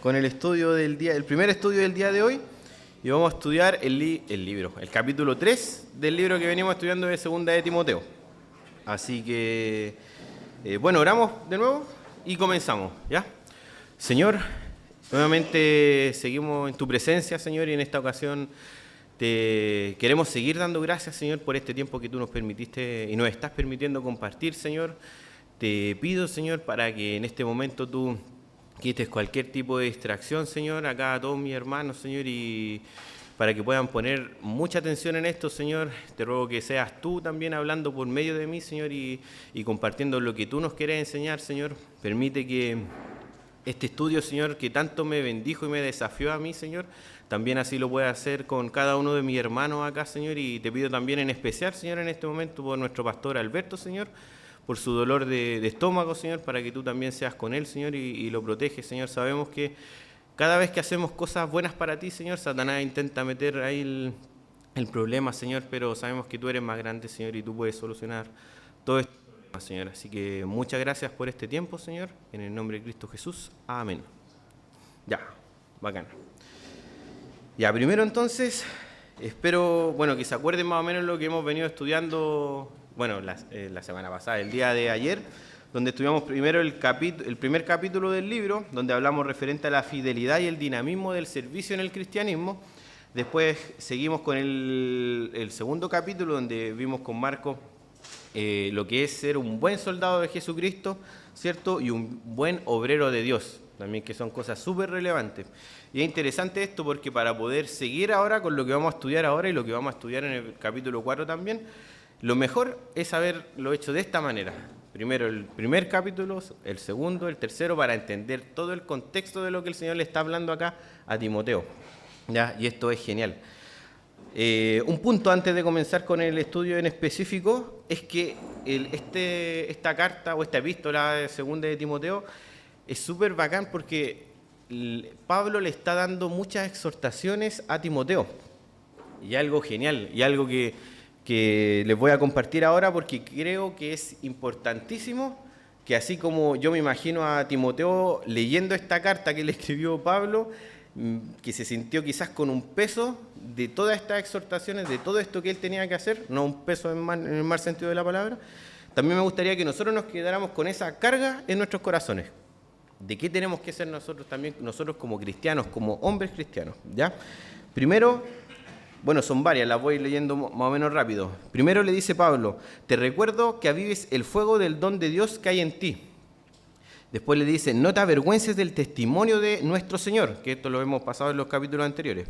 con el estudio del día, el primer estudio del día de hoy, y vamos a estudiar el capítulo 3 del libro que venimos estudiando de Segunda de Timoteo. Así que, bueno, oramos de nuevo y comenzamos, ¿ya? Señor, nuevamente seguimos en tu presencia, Señor, y en esta ocasión te queremos seguir dando gracias, Señor, por este tiempo que tú nos permitiste y nos estás permitiendo compartir, Señor. Te pido, Señor, para que en este momento tú quites cualquier tipo de distracción, Señor, acá a todos mis hermanos, Señor, y para que puedan poner mucha atención en esto, Señor. Te ruego que seas tú también hablando por medio de mí, Señor, y compartiendo lo que tú nos quieres enseñar, Señor. Permite que este estudio, Señor, que tanto me bendijo y me desafió a mí, Señor, también así lo pueda hacer con cada uno de mis hermanos acá, Señor, y te pido también en especial, Señor, en este momento por nuestro pastor Alberto, Señor, por su dolor de estómago, Señor, para que tú también seas con él, Señor, y lo proteges, Señor. Sabemos que cada vez que hacemos cosas buenas para ti, Señor, Satanás intenta meter ahí el problema, Señor, pero sabemos que tú eres más grande, Señor, y tú puedes solucionar todo esto, Señor. Así que muchas gracias por este tiempo, Señor, en el nombre de Cristo Jesús. Amén. Ya, bacán. Ya, primero entonces, espero, bueno, que se acuerden más o menos lo que hemos venido estudiando, bueno, la semana pasada, el día de ayer, donde estudiamos primero el primer capítulo del libro, donde hablamos referente a la fidelidad y el dinamismo del servicio en el cristianismo. Después seguimos con el segundo capítulo, donde vimos con Marco lo que es ser un buen soldado de Jesucristo, ¿cierto? Y un buen obrero de Dios, también, que son cosas súper relevantes. Y es interesante esto porque para poder seguir ahora con lo que vamos a estudiar ahora y lo que vamos a estudiar en el capítulo 4 también, lo mejor es haberlo hecho de esta manera. Primero el primer capítulo, el segundo, el tercero, para entender todo el contexto de lo que el Señor le está hablando acá a Timoteo, ¿ya? Y esto es genial. Un punto antes de comenzar con el estudio en específico es que esta carta o esta epístola de Segunda de Timoteo es súper bacán porque Pablo le está dando muchas exhortaciones a Timoteo, y algo genial, y algo que les voy a compartir ahora porque creo que es importantísimo, que así como yo me imagino a Timoteo leyendo esta carta que le escribió Pablo, que se sintió quizás con un peso de todas estas exhortaciones, de todo esto que él tenía que hacer, no un peso en el mal sentido de la palabra, también me gustaría que nosotros nos quedáramos con esa carga en nuestros corazones. ¿De qué tenemos que ser nosotros también, nosotros como cristianos, como hombres cristianos? ¿Ya? Primero, bueno, son varias, las voy leyendo más o menos rápido. Primero le dice Pablo: te recuerdo que avives el fuego del don de Dios que hay en ti. Después le dice: no te avergüences del testimonio de nuestro Señor, que esto lo hemos pasado en los capítulos anteriores.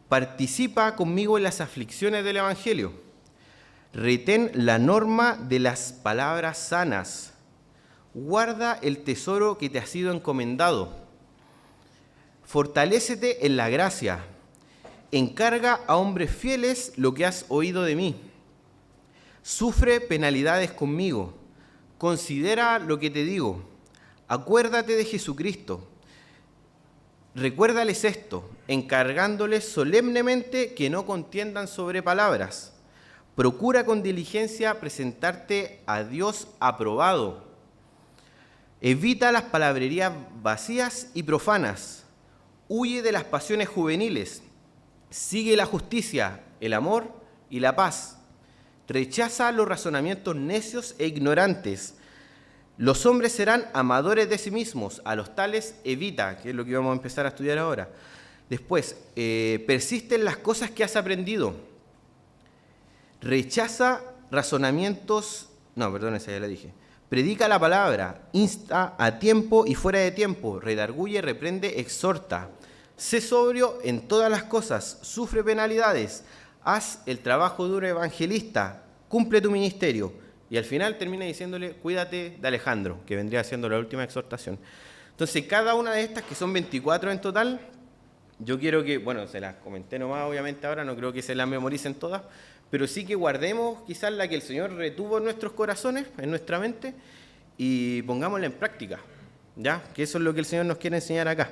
Participa conmigo en las aflicciones del Evangelio. Retén la norma de las palabras sanas. Guarda el tesoro que te ha sido encomendado. Fortalécete en la gracia. Encarga a hombres fieles lo que has oído de mí. Sufre penalidades conmigo. Considera lo que te digo. Acuérdate de Jesucristo. Recuérdales esto, encargándoles solemnemente que no contiendan sobre palabras. Procura con diligencia presentarte a Dios aprobado. Evita las palabrerías vacías y profanas. Huye de las pasiones juveniles. Sigue la justicia, el amor y la paz. Rechaza los razonamientos necios e ignorantes. Los hombres serán amadores de sí mismos, a los tales evita, que es lo que vamos a empezar a estudiar ahora. Después, persiste en las cosas que has aprendido. Rechaza razonamientos, esa ya la dije. Predica la palabra, insta a tiempo y fuera de tiempo, redarguye, reprende, exhorta. Sé sobrio en todas las cosas, sufre penalidades, haz el trabajo duro evangelista, cumple tu ministerio. Y al final termina diciéndole: cuídate de Alejandro, que vendría siendo la última exhortación. Entonces, cada una de estas, que son 24 en total, yo quiero que, bueno, se las comenté nomás obviamente ahora, no creo que se las memoricen todas, pero sí que guardemos quizás la que el Señor retuvo en nuestros corazones, en nuestra mente, y pongámosla en práctica, ¿ya? Que eso es lo que el Señor nos quiere enseñar acá.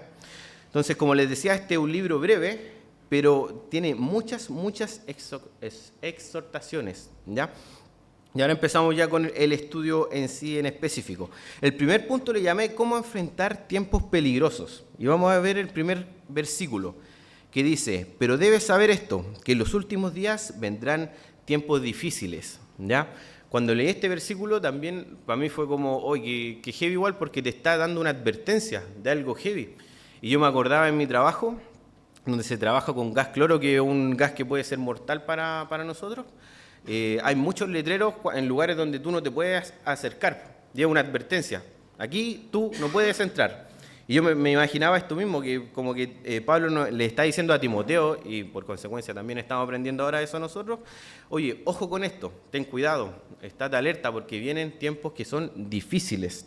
Entonces, como les decía, este es un libro breve, pero tiene muchas exhortaciones, ¿ya? Y ahora empezamos ya con el estudio en sí en específico. El primer punto le llamé cómo enfrentar tiempos peligrosos. Y vamos a ver el primer versículo que dice, pero debes saber esto, que en los últimos días vendrán tiempos difíciles. ¿Ya? Cuando leí este versículo también para mí fue como, oye, que heavy igual porque te está dando una advertencia de algo heavy. Y yo me acordaba en mi trabajo, donde se trabaja con gas cloro, que es un gas que puede ser mortal para nosotros. Hay muchos letreros en lugares donde tú no te puedes acercar. Y es una advertencia. Aquí tú no puedes entrar. Y yo me imaginaba esto mismo, que como que Pablo le está diciendo a Timoteo, y por consecuencia también estamos aprendiendo ahora eso nosotros, oye, ojo con esto, ten cuidado, estate alerta porque vienen tiempos que son difíciles,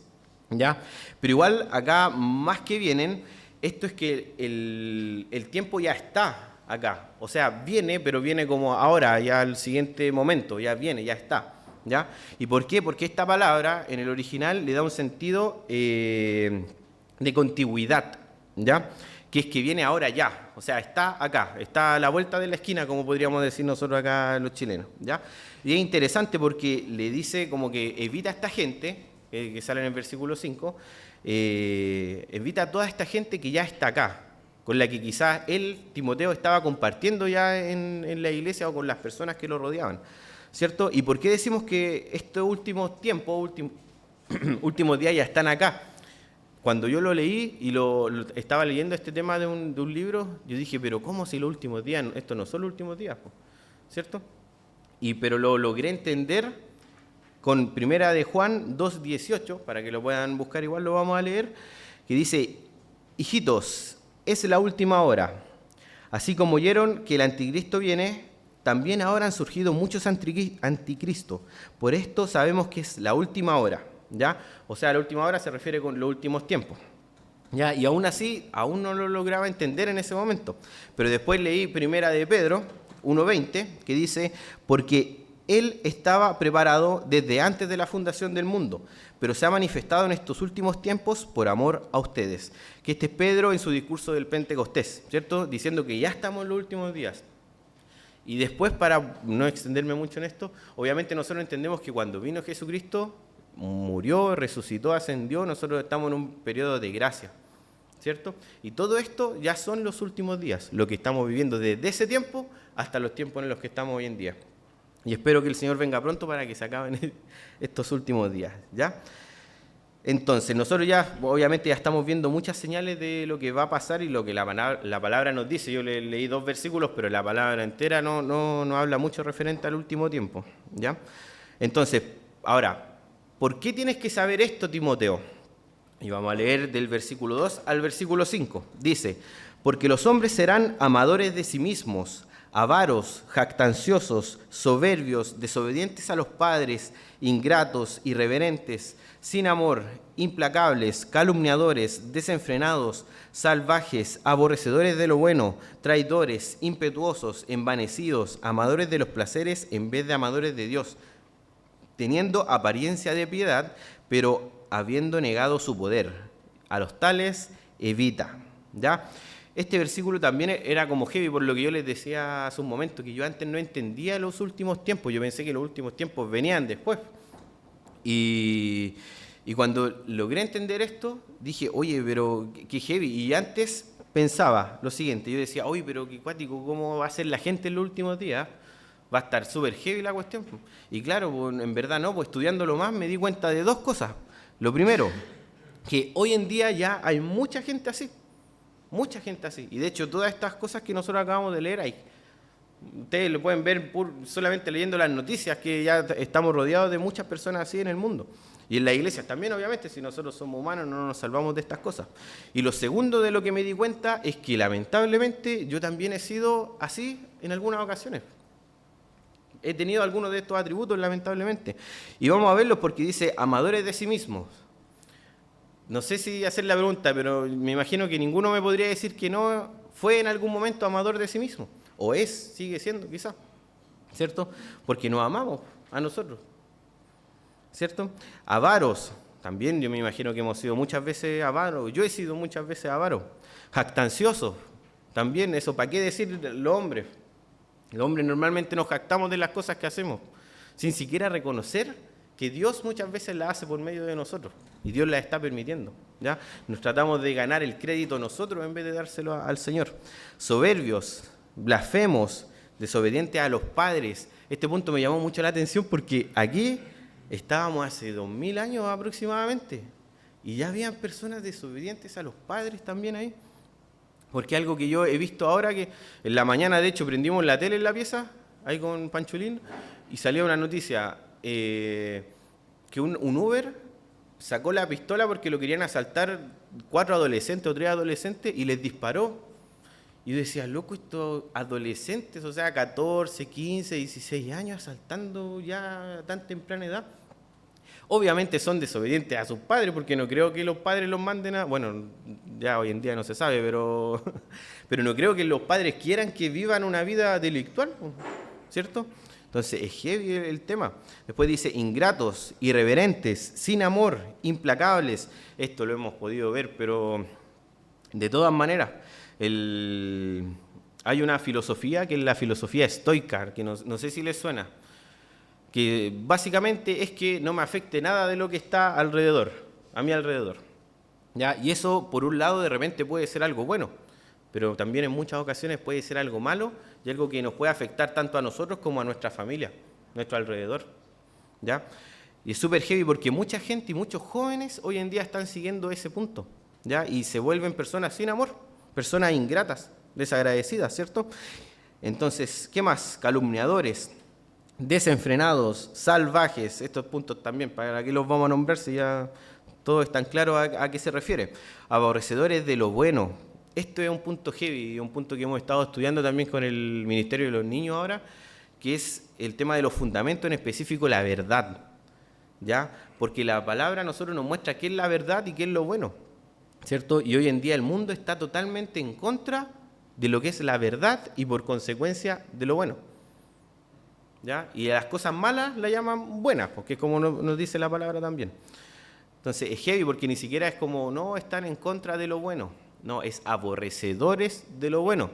¿ya? Pero igual acá, más que vienen, esto es que el tiempo ya está acá, o sea, viene, pero viene como ahora, ya al siguiente momento, ya viene, ya está, ¿ya? ¿Y por qué? Porque esta palabra en el original le da un sentido de contigüidad, ¿ya? Que es que viene ahora ya, o sea, está acá, está a la vuelta de la esquina, como podríamos decir nosotros acá los chilenos, ¿ya? Y es interesante porque le dice como que evita a esta gente, que sale en el versículo 5, evita a toda esta gente que ya está acá, con la que quizás él, Timoteo, estaba compartiendo ya en la iglesia o con las personas que lo rodeaban, ¿cierto? ¿Y por qué decimos que estos últimos tiempos, últimos días ya están acá? Cuando yo lo leí y estaba leyendo este tema de un libro, yo dije, pero ¿cómo si los últimos días? Esto no son los últimos días, ¿cierto? Pero lo logré entender con Primera de Juan 2:18, para que lo puedan buscar, igual lo vamos a leer, que dice, hijitos, es la última hora. Así como oyeron que el anticristo viene, también ahora han surgido muchos anticristos. Por esto sabemos que es la última hora. ¿Ya? O sea, la última hora se refiere con los últimos tiempos. ¿Ya? Y aún así, aún no lo lograba entender en ese momento. Pero después leí Primera de Pedro 1:20, que dice, porque él estaba preparado desde antes de la fundación del mundo, pero se ha manifestado en estos últimos tiempos por amor a ustedes. Que este es Pedro en su discurso del Pentecostés, ¿cierto? Diciendo que ya estamos en los últimos días. Y después, para no extenderme mucho en esto, obviamente nosotros entendemos que cuando vino Jesucristo, murió, resucitó, ascendió, nosotros estamos en un periodo de gracia, ¿cierto? Y todo esto ya son los últimos días, lo que estamos viviendo desde ese tiempo hasta los tiempos en los que estamos hoy en día. Y espero que el Señor venga pronto para que se acaben estos últimos días, ¿ya? Entonces, nosotros ya, obviamente, ya estamos viendo muchas señales de lo que va a pasar y lo que la palabra nos dice. Yo leí 2 versículos, pero la palabra entera no habla mucho referente al último tiempo, ¿ya? Entonces, ahora, ¿por qué tienes que saber esto, Timoteo? Y vamos a leer del versículo 2 al versículo 5. Dice, porque los hombres serán amadores de sí mismos, avaros, jactanciosos, soberbios, desobedientes a los padres, ingratos, irreverentes, sin amor, implacables, calumniadores, desenfrenados, salvajes, aborrecedores de lo bueno, traidores, impetuosos, envanecidos, amadores de los placeres en vez de amadores de Dios, teniendo apariencia de piedad, pero habiendo negado su poder. A los tales evita. ¿Ya? Este versículo también era como heavy, por lo que yo les decía hace un momento, que yo antes no entendía los últimos tiempos. Yo pensé que los últimos tiempos venían después. Y cuando logré entender esto, dije, oye, pero qué heavy. Y antes pensaba lo siguiente, yo decía, oye, pero qué cuático, ¿cómo va a ser la gente en los últimos días? Va a estar súper heavy la cuestión. Y claro, pues, en verdad no, pues estudiándolo más me di cuenta de 2 cosas. Lo primero, que hoy en día ya hay mucha gente así. Mucha gente así. Y de hecho, todas estas cosas que nosotros acabamos de leer, ustedes lo pueden ver solamente leyendo las noticias, que ya estamos rodeados de muchas personas así en el mundo. Y en las iglesias también, obviamente, si nosotros somos humanos no nos salvamos de estas cosas. Y lo segundo de lo que me di cuenta es que lamentablemente yo también he sido así en algunas ocasiones. He tenido algunos de estos atributos, lamentablemente. Y vamos a verlos porque dice, amadores de sí mismos. No sé si hacer la pregunta, pero me imagino que ninguno me podría decir que no fue en algún momento amador de sí mismo. O sigue siendo quizás, ¿cierto? Porque nos amamos a nosotros, ¿cierto? Avaros, también yo me imagino que hemos sido muchas veces avaros. Yo he sido muchas veces avaro. Jactanciosos, también eso, ¿para qué decir los hombres? Los hombres normalmente nos jactamos de las cosas que hacemos, sin siquiera reconocer que Dios muchas veces la hace por medio de nosotros y Dios la está permitiendo, ¿ya? Nos tratamos de ganar el crédito nosotros en vez de dárselo al Señor. Soberbios, blasfemos, desobedientes a los padres. Este punto me llamó mucho la atención porque aquí estábamos hace 2000 años aproximadamente y ya habían personas desobedientes a los padres también ahí. Porque algo que yo he visto ahora, que en la mañana de hecho prendimos la tele en la pieza, ahí con Pancholín, y salió una noticia que un Uber sacó la pistola porque lo querían asaltar 4 adolescentes o 3 adolescentes y les disparó. Y yo decía, loco, estos adolescentes, o sea, 14, 15, 16 años asaltando ya a tan temprana edad. Obviamente son desobedientes a sus padres, porque no creo que los padres los manden a... Bueno, ya hoy en día no se sabe, pero no creo que los padres quieran que vivan una vida delictual, ¿cierto? Entonces es heavy el tema. Después dice, ingratos, irreverentes, sin amor, implacables. Esto lo hemos podido ver, pero de todas maneras, hay una filosofía que es la filosofía estoica, que no sé si les suena, que básicamente es que no me afecte nada de lo que está alrededor, a mi alrededor, ¿ya? Y eso, por un lado, de repente puede ser algo bueno, pero también en muchas ocasiones puede ser algo malo y algo que nos puede afectar tanto a nosotros como a nuestra familia, nuestro alrededor, ¿ya? Y es súper heavy porque mucha gente y muchos jóvenes hoy en día están siguiendo ese punto, ¿ya? Y se vuelven personas sin amor, personas ingratas, desagradecidas, ¿cierto? Entonces, ¿qué más? Calumniadores, desenfrenados, salvajes, estos puntos también, ¿para qué los vamos a nombrar si ya todo es tan claro a qué se refiere? Aborrecedores de lo bueno. Esto es un punto heavy, un punto que hemos estado estudiando también con el Ministerio de los Niños ahora, que es el tema de los fundamentos, en específico la verdad, ¿ya? Porque la palabra a nosotros nos muestra qué es la verdad y qué es lo bueno, ¿cierto? Y hoy en día el mundo está totalmente en contra de lo que es la verdad y por consecuencia de lo bueno, ¿ya? Y a las cosas malas las llaman buenas, porque es como nos dice la palabra también. Entonces es heavy porque ni siquiera es como, no, están en contra de lo bueno, no, es aborrecedores de lo bueno.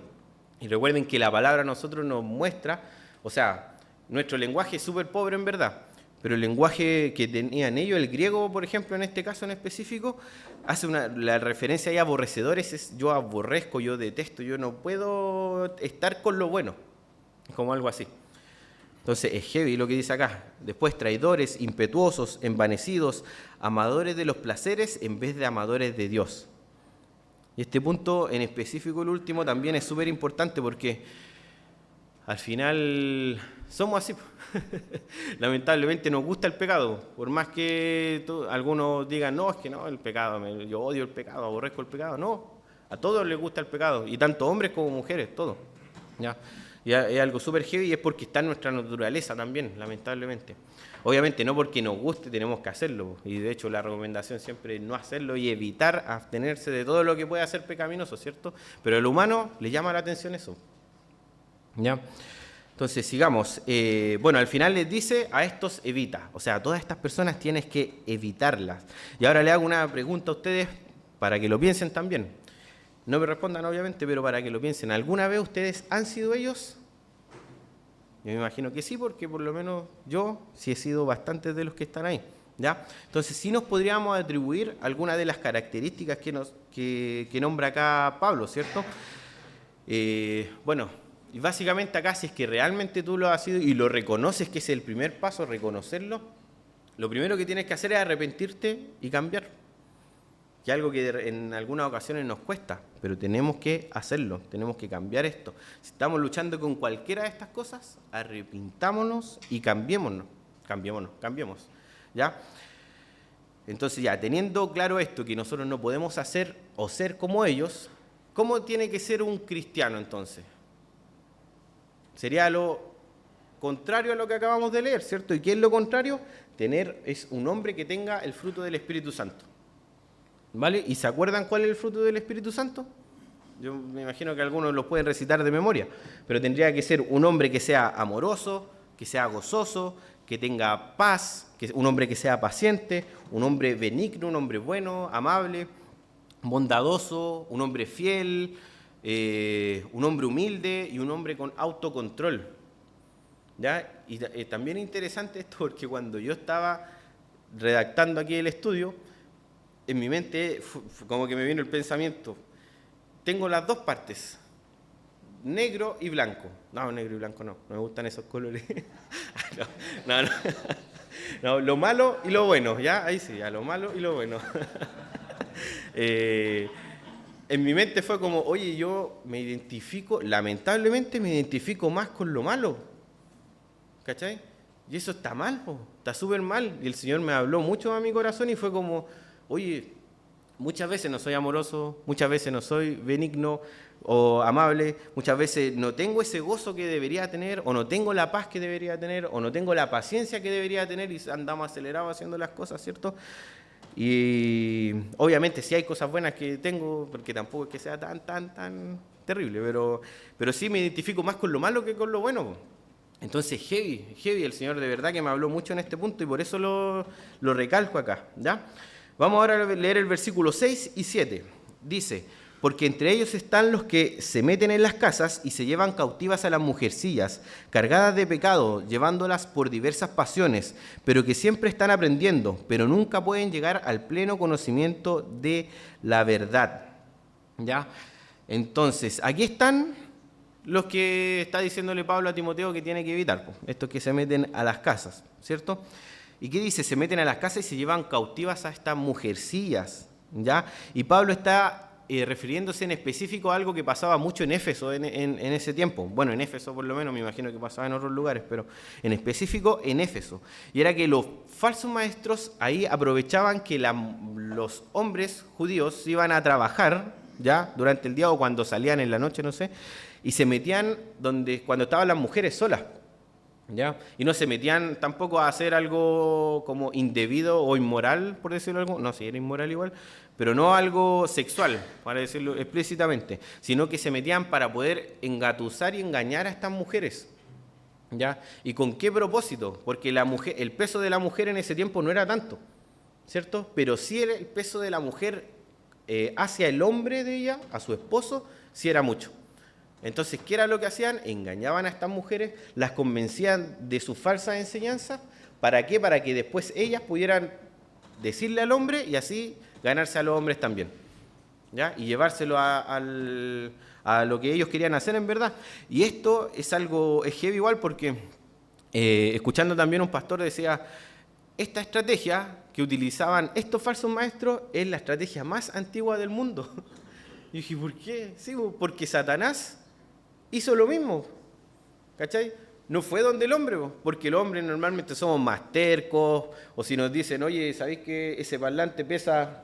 Y recuerden que la palabra a nosotros nos muestra, o sea, nuestro lenguaje es súper pobre en verdad, pero el lenguaje que tenían ellos, el griego, por ejemplo, en este caso en específico, hace la referencia ahí a aborrecedores, es yo aborrezco, yo detesto, yo no puedo estar con lo bueno, como algo así. Entonces es heavy lo que dice acá. Después, traidores, impetuosos, envanecidos, amadores de los placeres en vez de amadores de Dios. Y este punto en específico, el último, también es súper importante porque al final somos así. Lamentablemente nos gusta el pecado. Por más que algunos digan, no, es que no, el pecado, yo odio el pecado, aborrezco el pecado. No, a todos les gusta el pecado, y tanto hombres como mujeres, todo, ¿ya? Y es algo súper heavy y es porque está en nuestra naturaleza también, lamentablemente. Obviamente no porque nos guste tenemos que hacerlo, y de hecho la recomendación siempre es no hacerlo y evitar abstenerse de todo lo que pueda ser pecaminoso, ¿cierto? Pero al humano le llama la atención eso, ¿ya? Entonces sigamos. Bueno, al final les dice a estos evita, o sea, a todas estas personas tienes que evitarlas. Y ahora le hago una pregunta a ustedes para que lo piensen también. No me respondan, obviamente, pero para que lo piensen. ¿Alguna vez ustedes han sido ellos? Yo me imagino que sí, porque por lo menos yo sí he sido bastantes de los que están ahí, ¿ya? Entonces, sí nos podríamos atribuir algunas de las características que nombra acá Pablo, ¿cierto? Bueno, y básicamente acá, si es que realmente tú lo has sido y lo reconoces, que es el primer paso, reconocerlo, lo primero que tienes que hacer es arrepentirte y cambiar. Que es algo que en algunas ocasiones nos cuesta, pero tenemos que hacerlo, tenemos que cambiar esto. Si estamos luchando con cualquiera de estas cosas, arrepintámonos y cambiemos, ¿ya? Entonces ya, teniendo claro esto, que nosotros no podemos hacer o ser como ellos, ¿cómo tiene que ser un cristiano entonces? Sería lo contrario a lo que acabamos de leer, ¿cierto? ¿Y qué es lo contrario? Es un hombre que tenga el fruto del Espíritu Santo. ¿Vale? ¿Y se acuerdan cuál es el fruto del Espíritu Santo? Yo me imagino que algunos los pueden recitar de memoria, pero tendría que ser un hombre que sea amoroso, que sea gozoso, que tenga paz, un hombre que sea paciente, un hombre benigno, un hombre bueno, amable, bondadoso, un hombre fiel, un hombre humilde y un hombre con autocontrol. ¿ya? Y también es interesante esto porque cuando yo estaba redactando aquí el estudio, en mi mente como que me vino el pensamiento, tengo las dos partes, negro y blanco. No, negro y blanco no me gustan esos colores. No. No, lo malo y lo bueno, ¿ya? Ahí sí, ya, lo malo y lo bueno. En mi mente fue como, oye, yo me identifico, lamentablemente me identifico más con lo malo, ¿cachai? Y eso está mal, po, está súper mal. Y el Señor me habló mucho a mi corazón y fue como, oye, muchas veces no soy amoroso, muchas veces no soy benigno o amable, muchas veces no tengo ese gozo que debería tener, o no tengo la paz que debería tener, o no tengo la paciencia que debería tener y andamos acelerados haciendo las cosas, ¿cierto? Y obviamente sí hay cosas buenas que tengo, porque tampoco es que sea tan terrible, pero sí me identifico más con lo malo que con lo bueno. Entonces, heavy, el Señor de verdad que me habló mucho en este punto y por eso lo recalco acá, ¿ya? Vamos ahora a leer el versículo 6 y 7. Dice, porque entre ellos están los que se meten en las casas y se llevan cautivas a las mujercillas, cargadas de pecado, llevándolas por diversas pasiones, pero que siempre están aprendiendo, pero nunca pueden llegar al pleno conocimiento de la verdad. ¿Ya? Entonces, aquí están los que está diciéndole Pablo a Timoteo que tiene que evitar, pues, estos que se meten a las casas, ¿cierto? ¿Y qué dice? Se meten a las casas y se llevan cautivas a estas mujercillas, ¿ya? Y Pablo está refiriéndose en específico a algo que pasaba mucho en Éfeso en ese tiempo. Bueno, en Éfeso por lo menos, me imagino que pasaba en otros lugares, pero en específico en Éfeso. Y era que los falsos maestros ahí aprovechaban que los hombres judíos iban a trabajar, ¿ya? Durante el día o cuando salían en la noche, no sé, y se metían cuando estaban las mujeres solas, ¿ya? Y no se metían tampoco a hacer algo como indebido o inmoral, por decirlo algo. No, sí, era inmoral igual, pero no algo sexual, para decirlo explícitamente, sino que se metían para poder engatusar y engañar a estas mujeres, ¿ya? ¿Y con qué propósito? Porque el peso de la mujer en ese tiempo no era tanto, ¿cierto? Pero sí el peso de la mujer hacia el hombre de ella, a su esposo, sí era mucho. Entonces, ¿qué era lo que hacían? Engañaban a estas mujeres, las convencían de sus falsas enseñanzas. ¿Para qué? Para que después ellas pudieran decirle al hombre y así ganarse a los hombres también, ¿ya? Y llevárselo a lo que ellos querían hacer en verdad. Y esto es heavy igual porque, escuchando también un pastor decía, esta estrategia que utilizaban estos falsos maestros es la estrategia más antigua del mundo. Y dije, ¿por qué? Sí, porque Satanás hizo lo mismo, ¿cachai? No fue donde el hombre, porque el hombre normalmente somos más tercos, o si nos dicen, oye, ¿sabéis que ese parlante pesa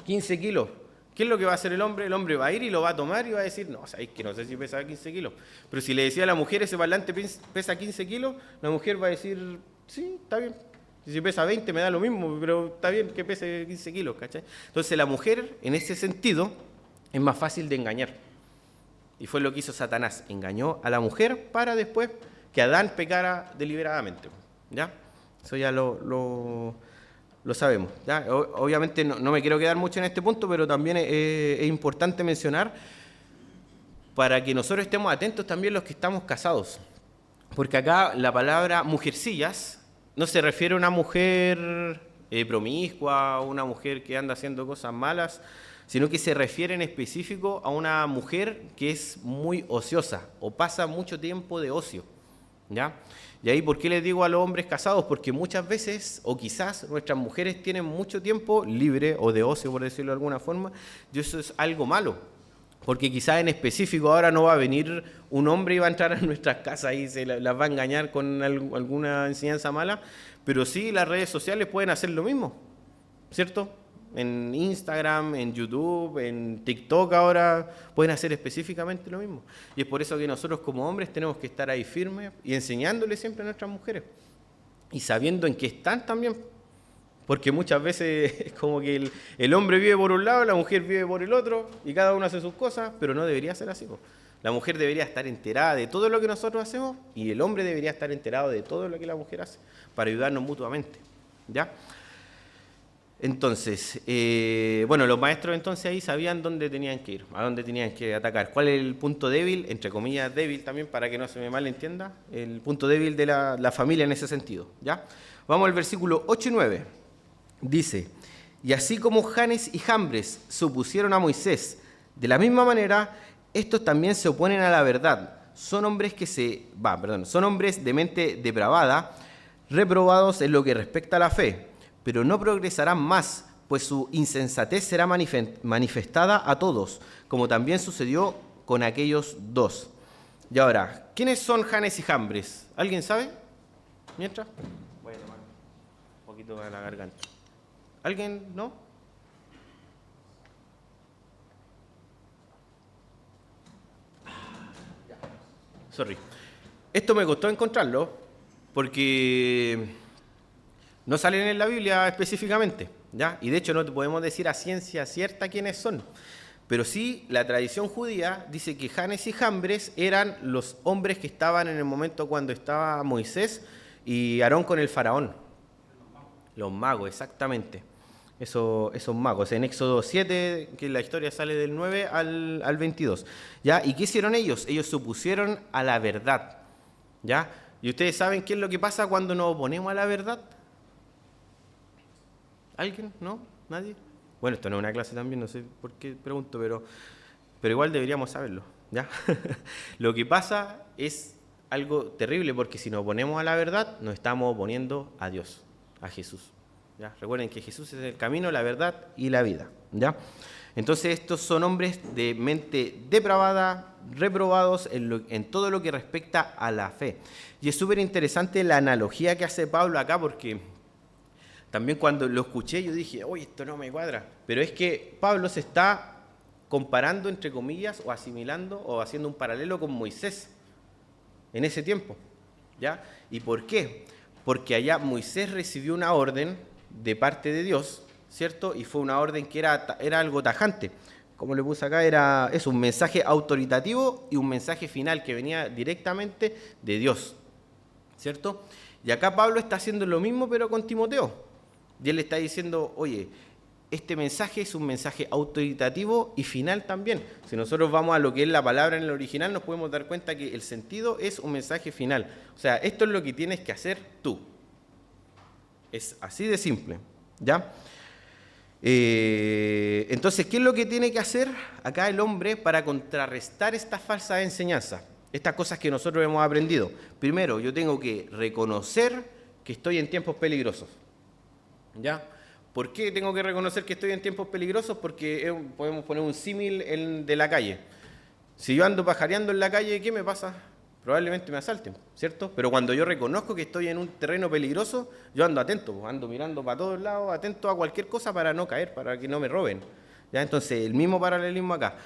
15 kilos? ¿Qué es lo que va a hacer el hombre? El hombre va a ir y lo va a tomar y va a decir, no, ¿sabéis que no sé si pesa 15 kilos? Pero si le decía a la mujer, ese parlante pesa 15 kilos, la mujer va a decir, sí, está bien. Si pesa 20 me da lo mismo, pero está bien que pese 15 kilos, ¿cachai? Entonces la mujer, en ese sentido, es más fácil de engañar. Y fue lo que hizo Satanás, engañó a la mujer para después que Adán pecara deliberadamente, ¿ya? Eso ya lo sabemos, ¿ya? Obviamente no me quiero quedar mucho en este punto, pero también es importante mencionar para que nosotros estemos atentos también los que estamos casados. Porque acá la palabra mujercillas no se refiere a una mujer promiscua, o una mujer que anda haciendo cosas malas, sino que se refiere en específico a una mujer que es muy ociosa o pasa mucho tiempo de ocio, ¿ya? Y ahí, ¿por qué les digo a los hombres casados? Porque muchas veces, o quizás, nuestras mujeres tienen mucho tiempo libre o de ocio, por decirlo de alguna forma, y eso es algo malo. Porque quizás en específico ahora no va a venir un hombre y va a entrar a nuestras casas y se las va a engañar con alguna enseñanza mala, pero sí las redes sociales pueden hacer lo mismo, ¿cierto? En Instagram, en YouTube, en TikTok ahora pueden hacer específicamente lo mismo. Y es por eso que nosotros como hombres tenemos que estar ahí firmes y enseñándoles siempre a nuestras mujeres. Y sabiendo en qué están también. Porque muchas veces es como que el hombre vive por un lado, la mujer vive por el otro, y cada uno hace sus cosas, pero no debería ser así. La mujer debería estar enterada de todo lo que nosotros hacemos, y el hombre debería estar enterado de todo lo que la mujer hace, para ayudarnos mutuamente, ¿ya? Entonces, bueno, los maestros entonces ahí sabían dónde tenían que ir, a dónde tenían que atacar. ¿Cuál es el punto débil, entre comillas débil también, para que no se me malentienda? El punto débil de la familia en ese sentido, ¿ya? Vamos al versículo 8 y 9. Dice, y así como Janes y Jambres se opusieron a Moisés, de la misma manera, estos también se oponen a la verdad. Son hombres son hombres de mente depravada, reprobados en lo que respecta a la fe, pero no progresarán más, pues su insensatez será manifestada a todos, como también sucedió con aquellos dos. Y ahora, ¿quiénes son Janes y Jambres? ¿Alguien sabe? Mientras, voy a tomar un poquito de la garganta. ¿Alguien? ¿No? Sorry. Esto me costó encontrarlo porque no salen en la Biblia específicamente, ¿ya? Y de hecho no te podemos decir a ciencia cierta quiénes son. Pero sí, la tradición judía dice que Janes y Jambres eran los hombres que estaban en el momento cuando estaba Moisés y Aarón con el faraón. Los magos, exactamente. Esos magos. En Éxodo 7, que la historia sale del 9 al 22. ¿Ya? ¿Y qué hicieron ellos? Ellos se opusieron a la verdad. ¿Ya? ¿Y ustedes saben qué es lo que pasa cuando nos oponemos a la verdad? ¿Alguien? ¿No? ¿Nadie? Bueno, esto no es una clase también, no sé por qué pregunto, pero igual deberíamos saberlo, ¿ya? Lo que pasa es algo terrible, porque si nos oponemos a la verdad, nos estamos oponiendo a Dios, a Jesús, ¿ya? Recuerden que Jesús es el camino, la verdad y la vida, ¿ya? Entonces estos son hombres de mente depravada, reprobados en todo lo que respecta a la fe. Y es súper interesante la analogía que hace Pablo acá, porque también cuando lo escuché yo dije, oye, esto no me cuadra. Pero es que Pablo se está comparando, entre comillas, o asimilando, o haciendo un paralelo con Moisés en ese tiempo, ¿ya? ¿Y por qué? Porque allá Moisés recibió una orden de parte de Dios, ¿cierto? Y fue una orden que era algo tajante. Como le puse acá, es un mensaje autoritativo y un mensaje final que venía directamente de Dios, ¿cierto? Y acá Pablo está haciendo lo mismo, pero con Timoteo. Y él le está diciendo, oye, este mensaje es un mensaje autoritativo y final también. Si nosotros vamos a lo que es la palabra en el original, nos podemos dar cuenta que el sentido es un mensaje final. O sea, esto es lo que tienes que hacer tú. Es así de simple, ¿ya? Entonces, ¿qué es lo que tiene que hacer acá el hombre para contrarrestar estas falsas enseñanzas? Estas cosas que nosotros hemos aprendido. Primero, yo tengo que reconocer que estoy en tiempos peligrosos, ¿ya? ¿Por qué tengo que reconocer que estoy en tiempos peligrosos? Porque podemos poner un símil de la calle. Si yo ando pajareando en la calle, ¿qué me pasa? Probablemente me asalten, ¿cierto? Pero cuando yo reconozco que estoy en un terreno peligroso, yo ando atento, ando mirando para todos lados, atento a cualquier cosa para no caer, para que no me roben, ¿ya? Entonces, el mismo paralelismo acá.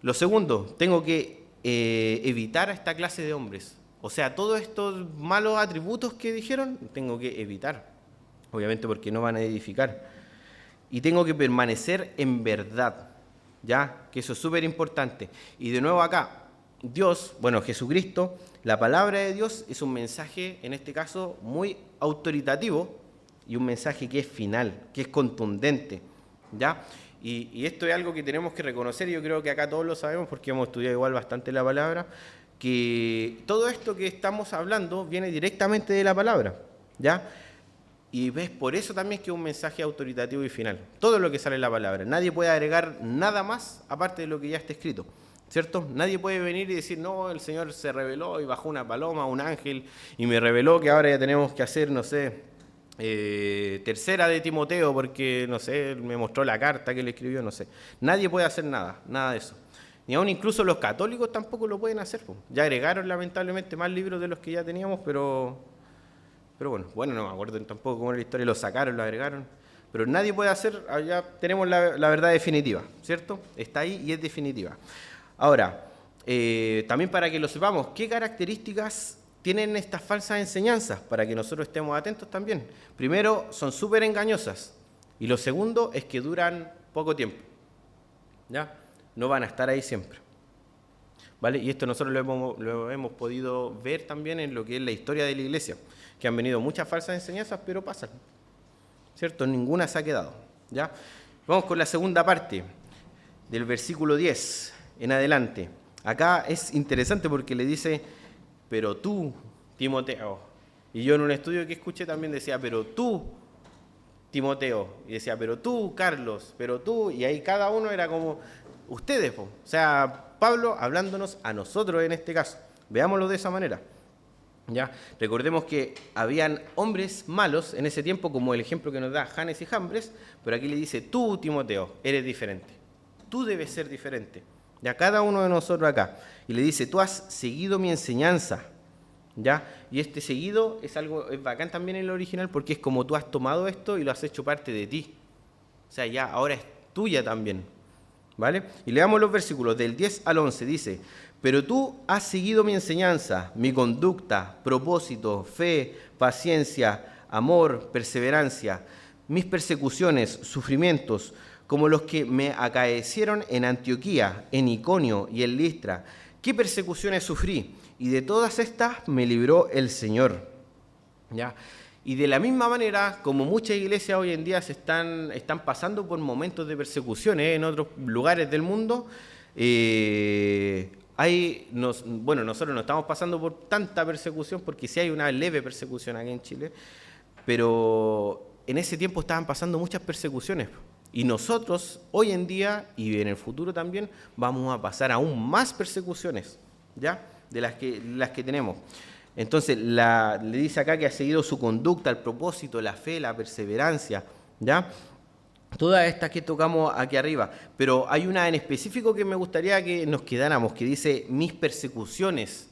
Lo segundo, tengo que evitar a esta clase de hombres. O sea, todos estos malos atributos que dijeron, tengo que evitar. Obviamente porque no van a edificar. Y tengo que permanecer en verdad, ¿ya? Que eso es súper importante. Y de nuevo acá, Dios, bueno, Jesucristo, la palabra de Dios es un mensaje, en este caso, muy autoritativo y un mensaje que es final, que es contundente, ¿ya? Y esto es algo que tenemos que reconocer, y yo creo que acá todos lo sabemos porque hemos estudiado igual bastante la palabra, que todo esto que estamos hablando viene directamente de la palabra, ¿ya? Y ves, por eso también que es un mensaje autoritativo y final. Todo lo que sale en la palabra. Nadie puede agregar nada más aparte de lo que ya está escrito, ¿cierto? Nadie puede venir y decir, no, el Señor se reveló y bajó una paloma, un ángel, y me reveló que ahora ya tenemos que hacer, no sé, tercera de Timoteo porque, no sé, me mostró la carta que le escribió, no sé. Nadie puede hacer nada de eso. Ni aún incluso los católicos tampoco lo pueden hacer. Ya agregaron lamentablemente más libros de los que ya teníamos, pero bueno, no me acuerdo tampoco cómo era la historia, lo sacaron, lo agregaron, pero nadie puede hacer, ya tenemos la verdad definitiva, ¿cierto? Está ahí y es definitiva. Ahora, también para que lo sepamos, ¿qué características tienen estas falsas enseñanzas? Para que nosotros estemos atentos también. Primero, son súper engañosas, y lo segundo es que duran poco tiempo, ¿ya? No van a estar ahí siempre. ¿Vale? Y esto nosotros lo hemos podido ver también en lo que es la historia de la iglesia, que han venido muchas falsas enseñanzas, pero pasan, ¿cierto? Ninguna se ha quedado, ¿Ya? Vamos con la segunda parte, del versículo 10 en adelante. Acá es interesante porque le dice, pero tú, Timoteo. Y yo en un estudio que escuché también decía, pero tú, Timoteo. Y decía, pero tú, Carlos, pero tú. Y ahí cada uno era como, ustedes. O sea, Pablo hablándonos a nosotros en este caso. Veámoslo de esa manera. ¿Ya? Recordemos que habían hombres malos en ese tiempo, como el ejemplo que nos da Janes y Jambres, pero aquí le dice, tú, Timoteo, eres diferente. Tú debes ser diferente. Ya cada uno de nosotros acá. Y le dice, tú has seguido mi enseñanza. ¿Ya? Y este seguido es bacán también en el original porque es como tú has tomado esto y lo has hecho parte de ti. O sea, ya ahora es tuya también. ¿Vale? Y leamos los versículos del 10 al 11. Dice, pero tú has seguido mi enseñanza, mi conducta, propósito, fe, paciencia, amor, perseverancia, mis persecuciones, sufrimientos, como los que me acaecieron en Antioquía, en Iconio y en Listra. ¿Qué persecuciones sufrí? Y de todas estas me libró el Señor. ¿Ya? Y de la misma manera, como muchas iglesias hoy en día están pasando por momentos de persecuciones en otros lugares del mundo, nosotros no estamos pasando por tanta persecución porque sí hay una leve persecución aquí en Chile, pero en ese tiempo estaban pasando muchas persecuciones. Y nosotros, hoy en día y en el futuro también, vamos a pasar aún más persecuciones, ¿ya? De las que tenemos. Entonces, le dice acá que ha seguido su conducta, el propósito, la fe, la perseverancia, ¿ya? Todas estas que tocamos aquí arriba. Pero hay una en específico que me gustaría que nos quedáramos, que dice mis persecuciones,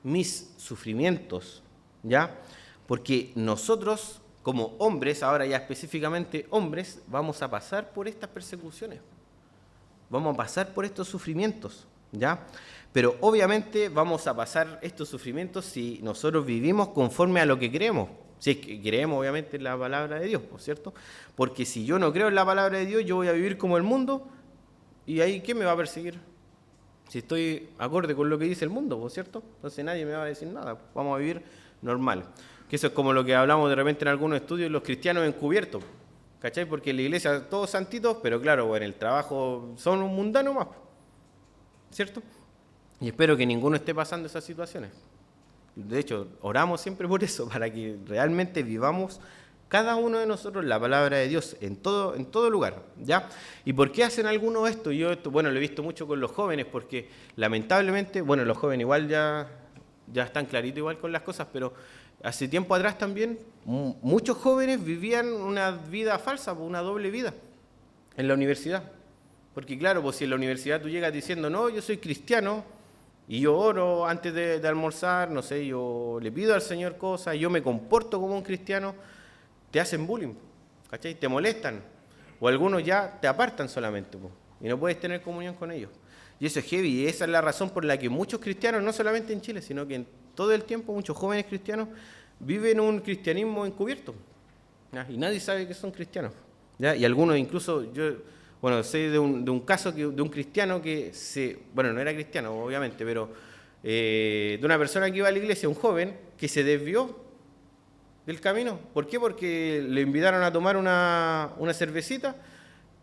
mis sufrimientos, ¿ya? Porque nosotros, como hombres, ahora ya específicamente hombres, vamos a pasar por estas persecuciones. Vamos a pasar por estos sufrimientos, ¿ya? Pero obviamente vamos a pasar estos sufrimientos si nosotros vivimos conforme a lo que creemos. Si es que creemos obviamente en la palabra de Dios, ¿por cierto? Porque si yo no creo en la palabra de Dios, yo voy a vivir como el mundo, y ahí ¿quién me va a perseguir? Si estoy acorde con lo que dice el mundo, ¿por cierto? Entonces nadie me va a decir nada, vamos a vivir normal. Que eso es como lo que hablamos de repente en algunos estudios, los cristianos encubiertos, ¿cachai? Porque en la iglesia todos santitos, pero claro, en el trabajo son un mundano más, ¿cierto? Y espero que ninguno esté pasando esas situaciones. De hecho, oramos siempre por eso, para que realmente vivamos cada uno de nosotros la palabra de Dios en todo lugar, ¿ya? ¿Y por qué hacen algunos esto? Yo lo he visto mucho con los jóvenes, porque lamentablemente, los jóvenes igual ya están claritos igual con las cosas, pero hace tiempo atrás también muchos jóvenes vivían una vida falsa, una doble vida en la universidad. Porque claro, pues si en la universidad tú llegas diciendo, no, yo soy cristiano, y yo oro antes de almorzar, no sé, yo le pido al Señor cosas, yo me comporto como un cristiano, te hacen bullying, ¿cachai? Te molestan, o algunos ya te apartan solamente, y no puedes tener comunión con ellos. Y eso es heavy, y esa es la razón por la que muchos cristianos, no solamente en Chile, sino que en todo el tiempo muchos jóvenes cristianos viven un cristianismo encubierto, ¿ya? Y nadie sabe que son cristianos, ¿ya? Y algunos incluso, sé de un caso de un cristiano que no era cristiano obviamente, pero de una persona que iba a la iglesia, un joven, que se desvió del camino. ¿Por qué? Porque le invitaron a tomar una cervecita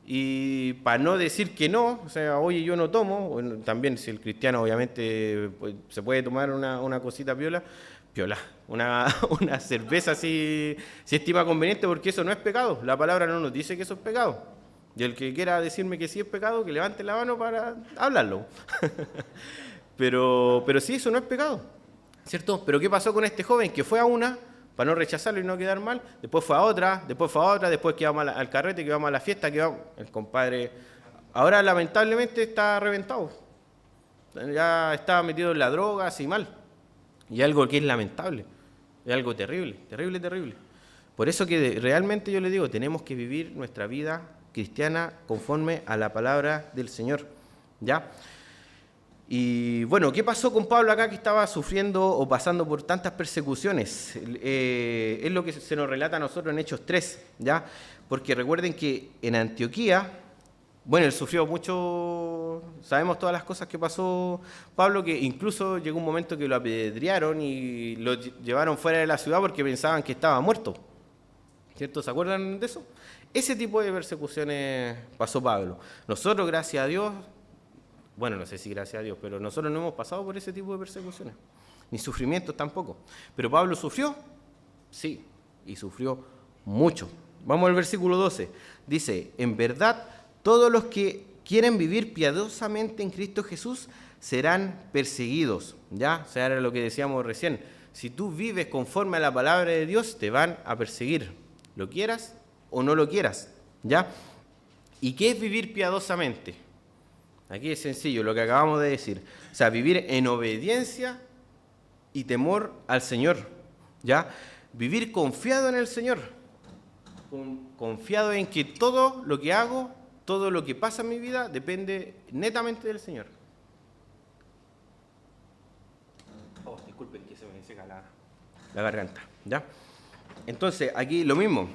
y para no decir que no, o sea, oye, yo no tomo, también si el cristiano obviamente pues, se puede tomar una cosita piola, una cerveza si estima conveniente, porque eso no es pecado, la palabra no nos dice que eso es pecado. Y el que quiera decirme que sí es pecado, que levante la mano para hablarlo. pero sí, eso no es pecado, ¿cierto? Pero ¿qué pasó con este joven? Que fue a una, para no rechazarlo y no quedar mal, después fue a otra, después que vamos al carrete, que vamos a la fiesta, el compadre ahora lamentablemente está reventado. Ya está metido en la droga, así mal. Y algo que es lamentable, es algo terrible, terrible, terrible. Por eso que realmente yo le digo, tenemos que vivir nuestra vida cristiana conforme a la palabra del Señor, ¿ya? Y bueno, ¿qué pasó con Pablo acá que estaba sufriendo o pasando por tantas persecuciones? Es lo que se nos relata a nosotros en Hechos 3, ¿ya? Porque recuerden que en Antioquía, él sufrió mucho, sabemos todas las cosas que pasó Pablo, que incluso llegó un momento que lo apedrearon y lo llevaron fuera de la ciudad porque pensaban que estaba muerto. ¿Cierto? ¿Se acuerdan de eso? Ese tipo de persecuciones pasó Pablo. Nosotros, gracias a Dios, bueno, no sé si gracias a Dios, pero nosotros no hemos pasado por ese tipo de persecuciones, ni sufrimientos tampoco. ¿Pero Pablo sufrió? Sí, y sufrió mucho. Vamos al versículo 12. Dice, en verdad, todos los que quieren vivir piadosamente en Cristo Jesús serán perseguidos. ¿Ya? O sea, era lo que decíamos recién. Si tú vives conforme a la palabra de Dios, te van a perseguir. Lo quieras o no lo quieras. ¿Ya? ¿Y qué es vivir piadosamente? Aquí es sencillo, lo que acabamos de decir. O sea, vivir en obediencia y temor al Señor. ¿Ya? Vivir confiado en el Señor. Confiado en que todo lo que hago, todo lo que pasa en mi vida, depende netamente del Señor. Oh, disculpen que se me seca la garganta. ¿Ya? Entonces, aquí lo mismo.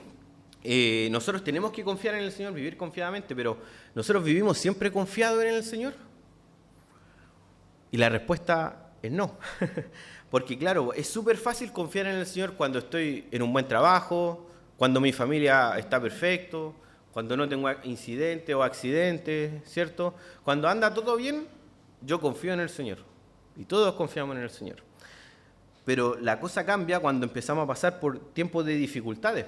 Nosotros tenemos que confiar en el Señor, vivir confiadamente, pero ¿nosotros vivimos siempre confiados en el Señor? Y la respuesta es no. Porque claro, es súper fácil confiar en el Señor cuando estoy en un buen trabajo, cuando mi familia está perfecto, cuando no tengo incidentes o accidentes, ¿cierto? Cuando anda todo bien, yo confío en el Señor. Y todos confiamos en el Señor. Pero la cosa cambia cuando empezamos a pasar por tiempos de dificultades,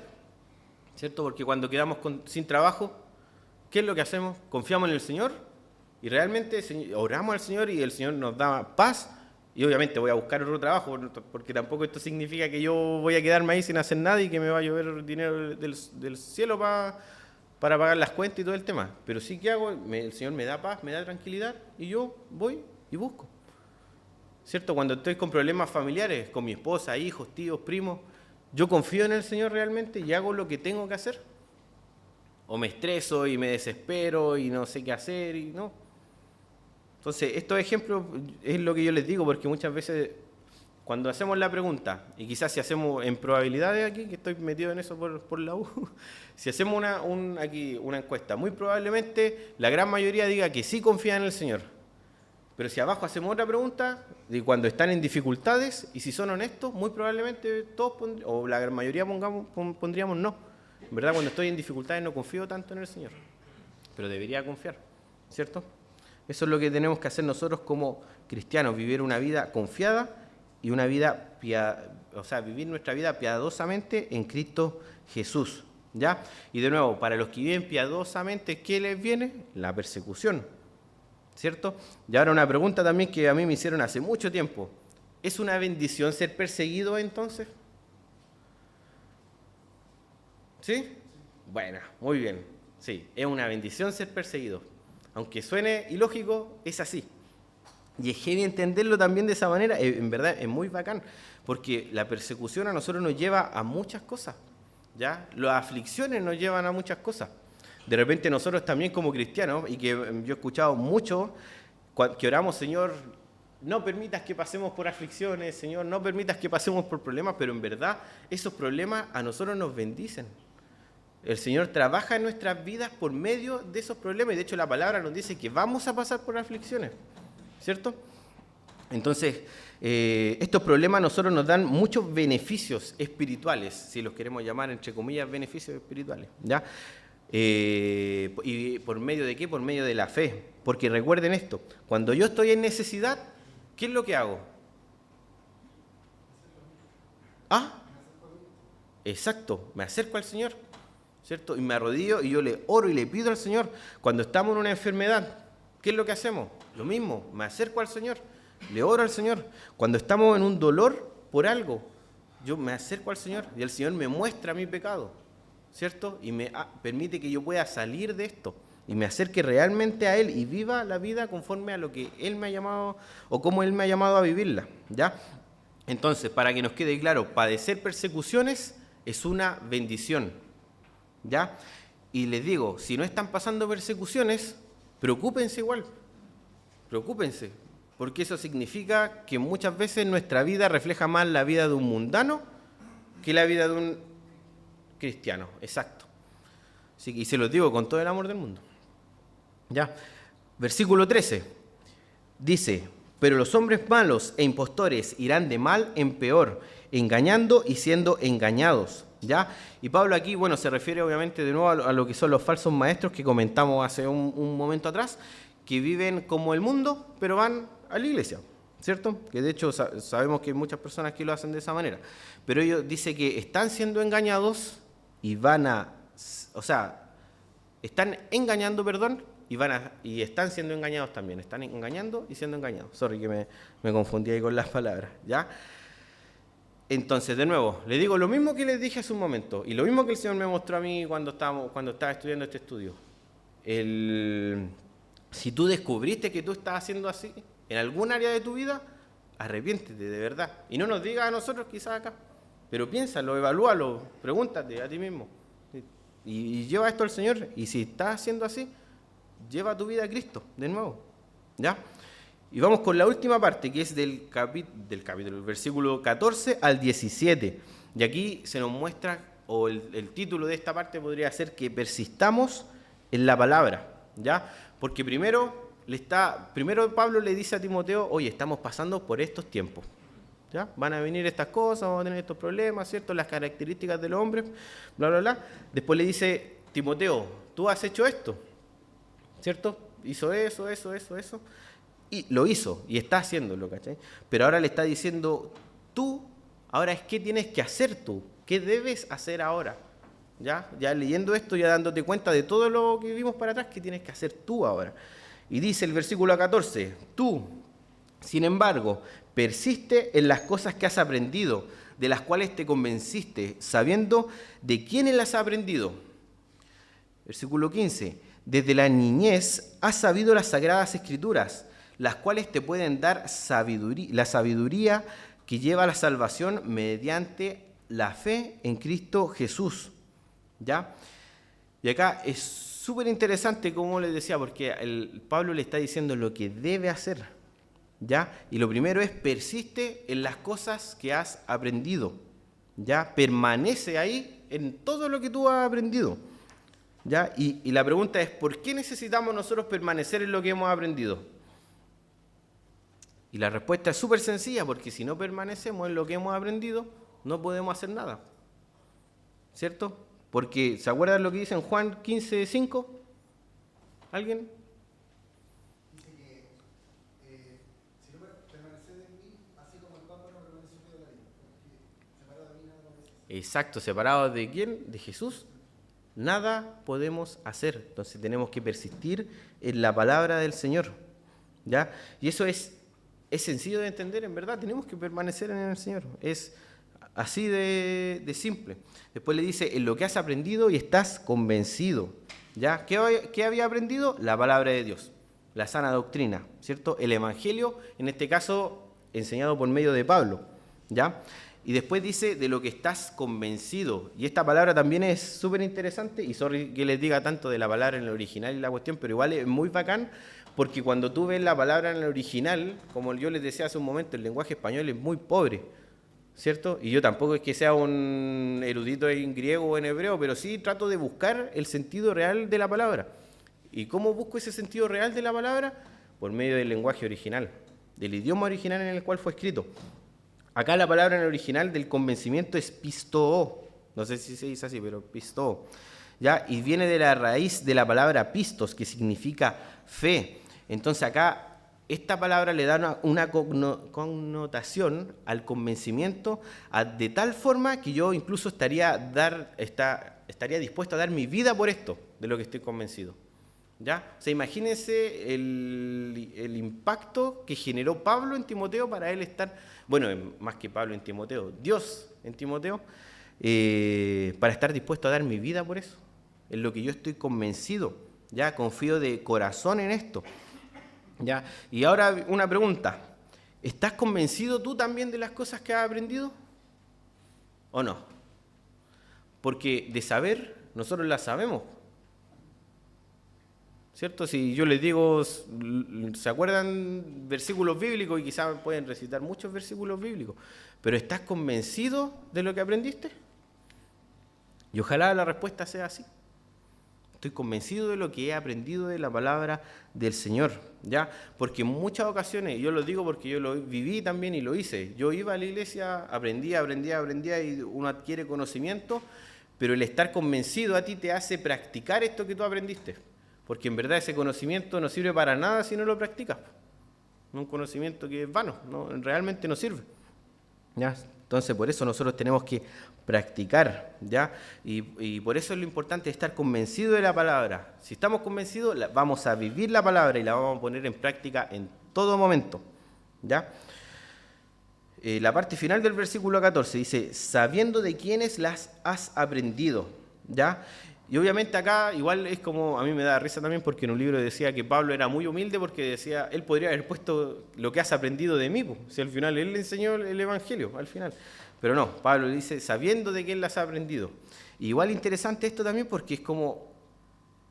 ¿cierto? Porque cuando quedamos sin trabajo, ¿qué es lo que hacemos? Confiamos en el Señor y realmente oramos al Señor y el Señor nos da paz. Y obviamente voy a buscar otro trabajo, porque tampoco esto significa que yo voy a quedarme ahí sin hacer nada y que me va a llover dinero del cielo para pagar las cuentas y todo el tema. Pero sí que hago, el Señor me da paz, me da tranquilidad y yo voy y busco. ¿Cierto? Cuando estoy con problemas familiares, con mi esposa, hijos, tíos, primos, yo confío en el Señor realmente y hago lo que tengo que hacer. O me estreso y me desespero y no sé qué hacer y no. Entonces, estos ejemplos es lo que yo les digo, porque muchas veces cuando hacemos la pregunta, y quizás si hacemos en probabilidades aquí, que estoy metido en eso por la U, si hacemos una encuesta, muy probablemente la gran mayoría diga que sí confía en el Señor. Pero si abajo hacemos otra pregunta, de cuando están en dificultades, y si son honestos, muy probablemente todos, o la gran mayoría pondríamos no. En verdad, cuando estoy en dificultades no confío tanto en el Señor, pero debería confiar, ¿cierto? Eso es lo que tenemos que hacer nosotros como cristianos, vivir una vida confiada y una vida, vivir nuestra vida piadosamente en Cristo Jesús, ¿ya? Y de nuevo, para los que viven piadosamente, ¿qué les viene? La persecución, ¿cierto? Y ahora una pregunta también que a mí me hicieron hace mucho tiempo. ¿Es una bendición ser perseguido entonces? ¿Sí? Bueno, muy bien. Sí, es una bendición ser perseguido. Aunque suene ilógico, es así. Y es genial entenderlo también de esa manera. En verdad, es muy bacán. Porque la persecución a nosotros nos lleva a muchas cosas, ¿ya? Las aflicciones nos llevan a muchas cosas. De repente nosotros también como cristianos, y que yo he escuchado mucho, que oramos, Señor, no permitas que pasemos por aflicciones, Señor, no permitas que pasemos por problemas, pero en verdad esos problemas a nosotros nos bendicen. El Señor trabaja en nuestras vidas por medio de esos problemas, y de hecho la palabra nos dice que vamos a pasar por aflicciones, ¿cierto? Entonces, estos problemas a nosotros nos dan muchos beneficios espirituales, si los queremos llamar entre comillas beneficios espirituales, ¿ya? ¿Y por medio de qué? Por medio de la fe. Porque recuerden esto, cuando yo estoy en necesidad, ¿qué es lo que hago? ¿Ah? Exacto, me acerco al Señor, ¿cierto? Y me arrodillo y yo le oro y le pido al Señor. Cuando estamos en una enfermedad, ¿qué es lo que hacemos? Lo mismo, me acerco al Señor, le oro al Señor. Cuando estamos en un dolor por algo, yo me acerco al Señor y el Señor me muestra mi pecado, ¿cierto? Y me permite que yo pueda salir de esto y me acerque realmente a Él y viva la vida conforme a lo que Él me ha llamado o como Él me ha llamado a vivirla, ¿ya? Entonces, para que nos quede claro, padecer persecuciones es una bendición, ¿ya? Y les digo, si no están pasando persecuciones, preocúpense igual, preocúpense, porque eso significa que muchas veces nuestra vida refleja más la vida de un mundano que la vida de un cristiano, exacto. Así que, y se los digo con todo el amor del mundo. ¿Ya? Versículo 13 dice, pero los hombres malos e impostores irán de mal en peor, engañando y siendo engañados. ¿Ya? Y Pablo aquí, bueno, se refiere obviamente de nuevo a lo que son los falsos maestros que comentamos hace un momento atrás, que viven como el mundo, pero van a la iglesia, ¿cierto? Que de hecho sabemos que hay muchas personas que lo hacen de esa manera. Pero ellos dicen que están siendo engañados y o sea, están engañando, perdón, y están siendo engañados también. Están engañando y siendo engañados. Sorry que me confundí ahí con las palabras, ¿ya? Entonces, de nuevo, le digo lo mismo que les dije hace un momento, y lo mismo que el Señor me mostró a mí cuando estaba estudiando este estudio. Si tú descubriste que tú estás haciendo así en algún área de tu vida, arrepiéntete de verdad. Y no nos digas a nosotros quizás acá, pero piénsalo, evalúalo, pregúntate a ti mismo. Y lleva esto al Señor, y si estás haciendo así, lleva tu vida a Cristo, de nuevo. ¿Ya? Y vamos con la última parte, que es del capítulo, el versículo 14 al 17. Y aquí se nos muestra, o el título de esta parte podría ser que persistamos en la palabra, ¿ya? Porque primero Pablo le dice a Timoteo, oye, estamos pasando por estos tiempos, ¿ya? Van a venir estas cosas, vamos a tener estos problemas, ¿cierto? Las características del hombre, bla, bla, bla. Después le dice, Timoteo, tú has hecho esto, ¿cierto? Hizo eso. Y lo hizo, y está haciéndolo, ¿cachai? Pero ahora le está diciendo, tú, ahora es qué tienes que hacer tú, qué debes hacer ahora. ¿Ya? Ya leyendo esto, ya dándote cuenta de todo lo que vimos para atrás, qué tienes que hacer tú ahora. Y dice el versículo 14, tú, sin embargo, persiste en las cosas que has aprendido, de las cuales te convenciste, sabiendo de quiénes las has aprendido. Versículo 15, desde la niñez has sabido las sagradas escrituras, las cuales te pueden dar la sabiduría que lleva a la salvación mediante la fe en Cristo Jesús. ¿Ya? Y acá es súper interesante, como les decía, porque Pablo le está diciendo lo que debe hacer. ¿Ya? Y lo primero es, persiste en las cosas que has aprendido. ¿Ya? Permanece ahí en todo lo que tú has aprendido. ¿Ya? Y la pregunta es, ¿por qué necesitamos nosotros permanecer en lo que hemos aprendido? Y la respuesta es súper sencilla, porque si no permanecemos en lo que hemos aprendido, no podemos hacer nada. ¿Cierto? Porque, ¿se acuerdan lo que dice en Juan 15:5? ¿Alguien? Dice que si no permaneces en mí, así como el Papa no permaneció en la vida, porque separado de mí nada podemos hacer. Exacto, separados de ¿quién? De Jesús. Nada podemos hacer. Entonces tenemos que persistir en la palabra del Señor. ¿Ya? Y eso es sencillo de entender, en verdad. Tenemos que permanecer en el Señor. Es así de simple. Después le dice, en lo que has aprendido y estás convencido. ¿Ya? ¿Qué había aprendido? La palabra de Dios, la sana doctrina, ¿cierto? El Evangelio, en este caso, enseñado por medio de Pablo. ¿Ya? Y después dice, de lo que estás convencido. Y esta palabra también es súper interesante, y sorry que les diga tanto de la palabra en el original y la cuestión, pero igual es muy bacán, porque cuando tú ves la palabra en el original, como yo les decía hace un momento, el lenguaje español es muy pobre, ¿cierto? Y yo tampoco es que sea un erudito en griego o en hebreo, pero sí trato de buscar el sentido real de la palabra. ¿Y cómo busco ese sentido real de la palabra? Por medio del lenguaje original, del idioma original en el cual fue escrito. Acá la palabra en el original del convencimiento es pistoo. No sé si se dice así, pero pistoo. ¿Ya? Y viene de la raíz de la palabra pistos, que significa fe. Entonces acá esta palabra le da una connotación al convencimiento de tal forma que yo incluso estaría dispuesto a dar mi vida por esto, de lo que estoy convencido. ¿Ya? O sea, imagínense el impacto que generó Pablo en Timoteo para él estar, bueno, más que Pablo en Timoteo, Dios en Timoteo, para estar dispuesto a dar mi vida por eso, en lo que yo estoy convencido, ya confío de corazón en esto. ¿Ya? Y ahora una pregunta, ¿estás convencido tú también de las cosas que has aprendido? ¿O no? Porque de saber, nosotros las sabemos. ¿Cierto? Si yo les digo, ¿se acuerdan versículos bíblicos? Y quizás pueden recitar muchos versículos bíblicos, pero ¿estás convencido de lo que aprendiste? Y ojalá la respuesta sea así. Estoy convencido de lo que he aprendido de la palabra del Señor, ¿ya? Porque en muchas ocasiones, yo lo digo porque yo lo viví también y lo hice. Yo iba a la iglesia, aprendía y uno adquiere conocimiento, pero el estar convencido a ti te hace practicar esto que tú aprendiste. Porque en verdad ese conocimiento no sirve para nada si no lo practicas. Es un conocimiento que es vano, no, realmente no sirve. ¿Ya? Entonces, por eso nosotros tenemos que practicar, ¿ya? Y por eso es lo importante estar convencido de la palabra. Si estamos convencidos, vamos a vivir la palabra y la vamos a poner en práctica en todo momento, ¿ya? La parte final del versículo 14 dice, sabiendo de quiénes las has aprendido, ¿ya? Y obviamente acá igual es como, a mí me da risa también porque en un libro decía que Pablo era muy humilde porque decía, él podría haber puesto lo que has aprendido de mí, si al final él le enseñó el evangelio, al final. Pero no, Pablo dice, sabiendo de quién las has aprendido. Y igual interesante esto también porque es como,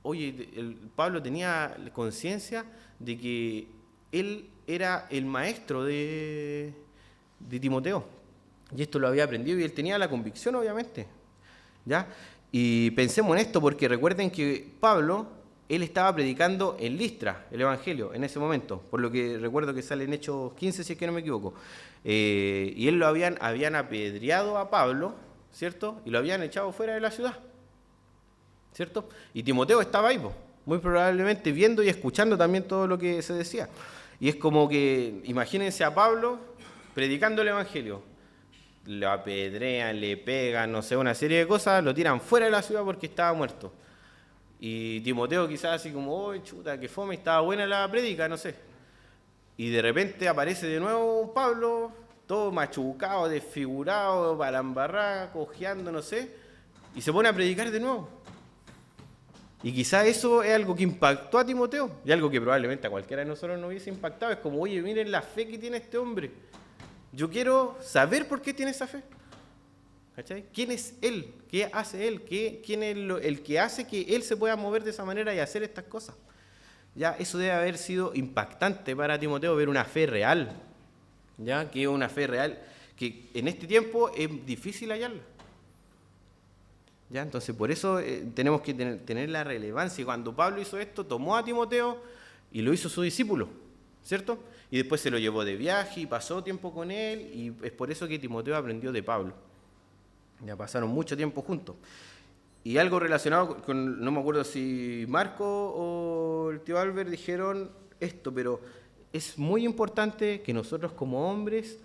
oye, Pablo tenía conciencia de que él era el maestro de Timoteo. Y esto lo había aprendido y él tenía la convicción, obviamente, ¿ya? Y pensemos en esto porque recuerden que Pablo, él estaba predicando en Listra, el Evangelio, en ese momento, por lo que recuerdo que sale en Hechos 15, si es que no me equivoco. Y él habían apedreado a Pablo, ¿cierto? Y lo habían echado fuera de la ciudad, ¿cierto? Y Timoteo estaba ahí, muy probablemente viendo y escuchando también todo lo que se decía. Y es como que, imagínense a Pablo predicando el Evangelio. Lo apedrean, le pegan, no sé, una serie de cosas, lo tiran fuera de la ciudad porque estaba muerto. Y Timoteo quizás así como, oh, chuta, qué fome, estaba buena la prédica, no sé. Y de repente aparece de nuevo Pablo, todo machucado, desfigurado, para la embarrada, cojeando, no sé, y se pone a predicar de nuevo. Y quizás eso es algo que impactó a Timoteo, y algo que probablemente a cualquiera de nosotros nos hubiese impactado. Es como, oye, miren la fe que tiene este hombre. Yo quiero saber por qué tiene esa fe. ¿Cachai? ¿Quién es él? ¿Qué hace él? ¿Quién es el que hace que él se pueda mover de esa manera y hacer estas cosas? Ya, eso debe haber sido impactante para Timoteo, ver una fe real. Ya, que es una fe real, que en este tiempo es difícil hallarla. Ya, entonces por eso tenemos que tener la relevancia. Y cuando Pablo hizo esto, tomó a Timoteo y lo hizo su discípulo, ¿cierto? Y después se lo llevó de viaje y pasó tiempo con él, y es por eso que Timoteo aprendió de Pablo. Ya pasaron mucho tiempo juntos. Y algo relacionado con, no me acuerdo si Marco o el tío Albert dijeron esto, pero es muy importante que nosotros como hombres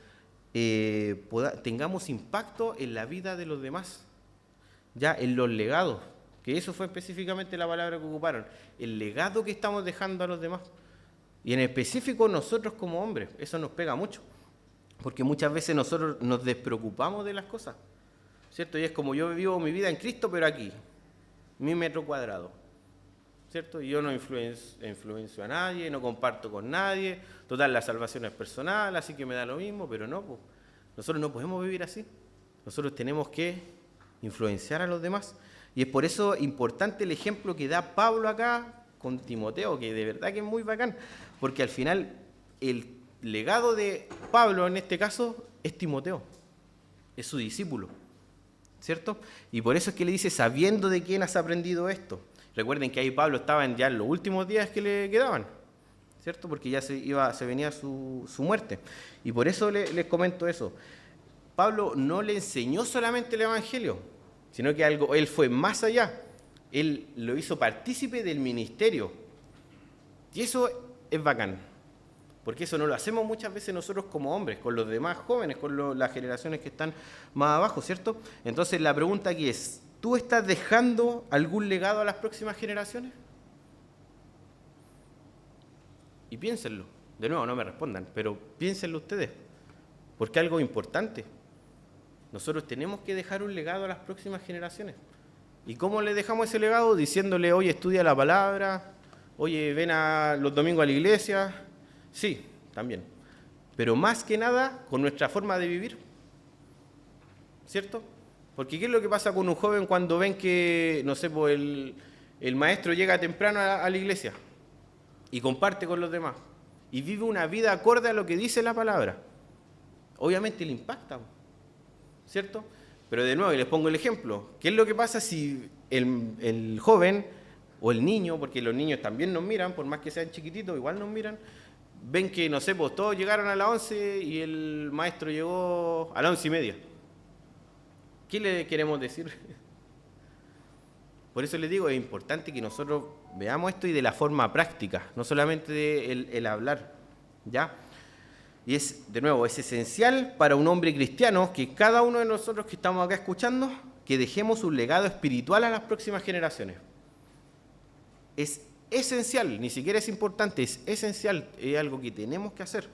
tengamos impacto en la vida de los demás, ya en los legados, que eso fue específicamente la palabra que ocuparon, el legado que estamos dejando a los demás. Y en específico nosotros como hombres, eso nos pega mucho, porque muchas veces nosotros nos despreocupamos de las cosas, ¿cierto? Y es como yo vivo mi vida en Cristo, pero aquí, 1000 metros cuadrados, ¿cierto? Y yo no influencio a nadie, no comparto con nadie, total, la salvación es personal, así que me da lo mismo, pero no, pues, nosotros no podemos vivir así. Nosotros tenemos que influenciar a los demás. Y es por eso importante el ejemplo que da Pablo acá con Timoteo, que de verdad que es muy bacán, porque al final el legado de Pablo en este caso es Timoteo, es su discípulo, ¿cierto? Y por eso es que le dice, sabiendo de quién has aprendido esto. Recuerden que ahí Pablo estaba ya en los últimos días que le quedaban, ¿cierto? Porque ya se venía su muerte. Y por eso les comento eso. Pablo no le enseñó solamente el Evangelio, sino que él fue más allá. Él lo hizo partícipe del ministerio. Y eso es bacán, porque eso no lo hacemos muchas veces nosotros como hombres, con los demás jóvenes, con las generaciones que están más abajo, ¿cierto? Entonces la pregunta aquí es, ¿tú estás dejando algún legado a las próximas generaciones? Y piénsenlo. De nuevo, no me respondan, pero piénsenlo ustedes, porque es algo importante. Nosotros tenemos que dejar un legado a las próximas generaciones. ¿Y cómo le dejamos ese legado? Diciéndole, oye, estudia la palabra, oye, ven los domingos a la iglesia. Sí, también. Pero más que nada, con nuestra forma de vivir. ¿Cierto? Porque ¿qué es lo que pasa con un joven cuando ven que, no sé, pues el maestro llega temprano a la iglesia y comparte con los demás y vive una vida acorde a lo que dice la palabra? Obviamente le impacta, ¿cierto? Pero de nuevo, y les pongo el ejemplo, ¿qué es lo que pasa si el joven o el niño, porque los niños también nos miran, por más que sean chiquititos, igual nos miran, ven que, no sé, pues todos llegaron a las 11 y el maestro llegó a las 11:30. ¿Qué le queremos decir? Por eso les digo, es importante que nosotros veamos esto y de la forma práctica, no solamente el hablar, ¿ya? Y es, de nuevo, es esencial para un hombre cristiano que cada uno de nosotros que estamos acá escuchando, que dejemos un legado espiritual a las próximas generaciones. Es esencial, ni siquiera es importante, es esencial, es algo que tenemos que hacer,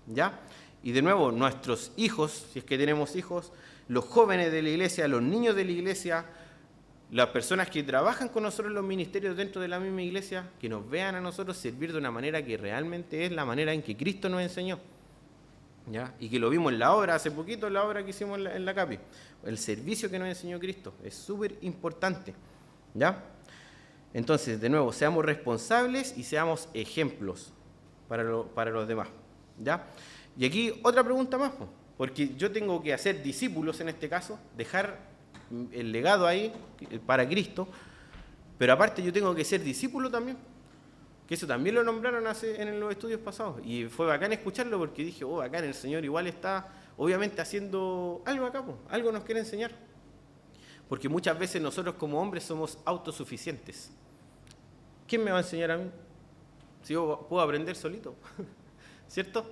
¿ya? Y de nuevo, nuestros hijos, si es que tenemos hijos, los jóvenes de la iglesia, los niños de la iglesia, las personas que trabajan con nosotros en los ministerios dentro de la misma iglesia, que nos vean a nosotros servir de una manera que realmente es la manera en que Cristo nos enseñó, ¿ya? Y que lo vimos en la obra, hace poquito en la obra que hicimos en la CAPI, el servicio que nos enseñó Cristo, es súper importante, ¿ya? Entonces, de nuevo, seamos responsables y seamos ejemplos para los demás, ¿ya? Y aquí otra pregunta más, porque yo tengo que hacer discípulos en este caso, dejar el legado ahí para Cristo, pero aparte yo tengo que ser discípulo también, que eso también lo nombraron en los estudios pasados, y fue bacán escucharlo porque dije, oh, bacán, el Señor igual está obviamente haciendo algo acá, algo nos quiere enseñar, porque muchas veces nosotros como hombres somos autosuficientes. ¿Quién me va a enseñar a mí? Si yo puedo aprender solito, ¿cierto?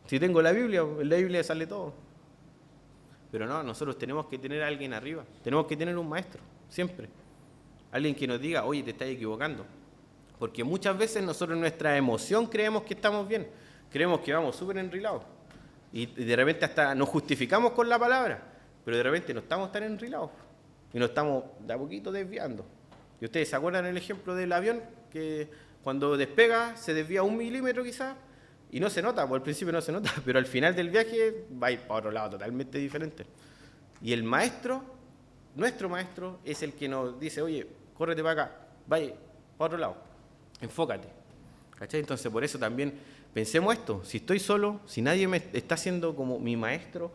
Si tengo la Biblia, en la Biblia sale todo. Pero no, nosotros tenemos que tener a alguien arriba, tenemos que tener un maestro, siempre. Alguien que nos diga, oye, te estás equivocando. Porque muchas veces nosotros en nuestra emoción creemos que estamos bien, creemos que vamos súper enrilados. Y de repente hasta nos justificamos con la palabra, pero de repente no estamos tan enrilados y nos estamos de a poquito desviando. Y ustedes se acuerdan el ejemplo del avión, que cuando despega se desvía 1 milímetro quizás, y no se nota, por el principio no se nota, pero al final del viaje va a ir para otro lado totalmente diferente. Y el maestro, nuestro maestro, es el que nos dice, oye, córrete para acá, vaya para otro lado, enfócate. ¿Cachai? Entonces por eso también pensemos esto, si estoy solo, si nadie me está haciendo como mi maestro,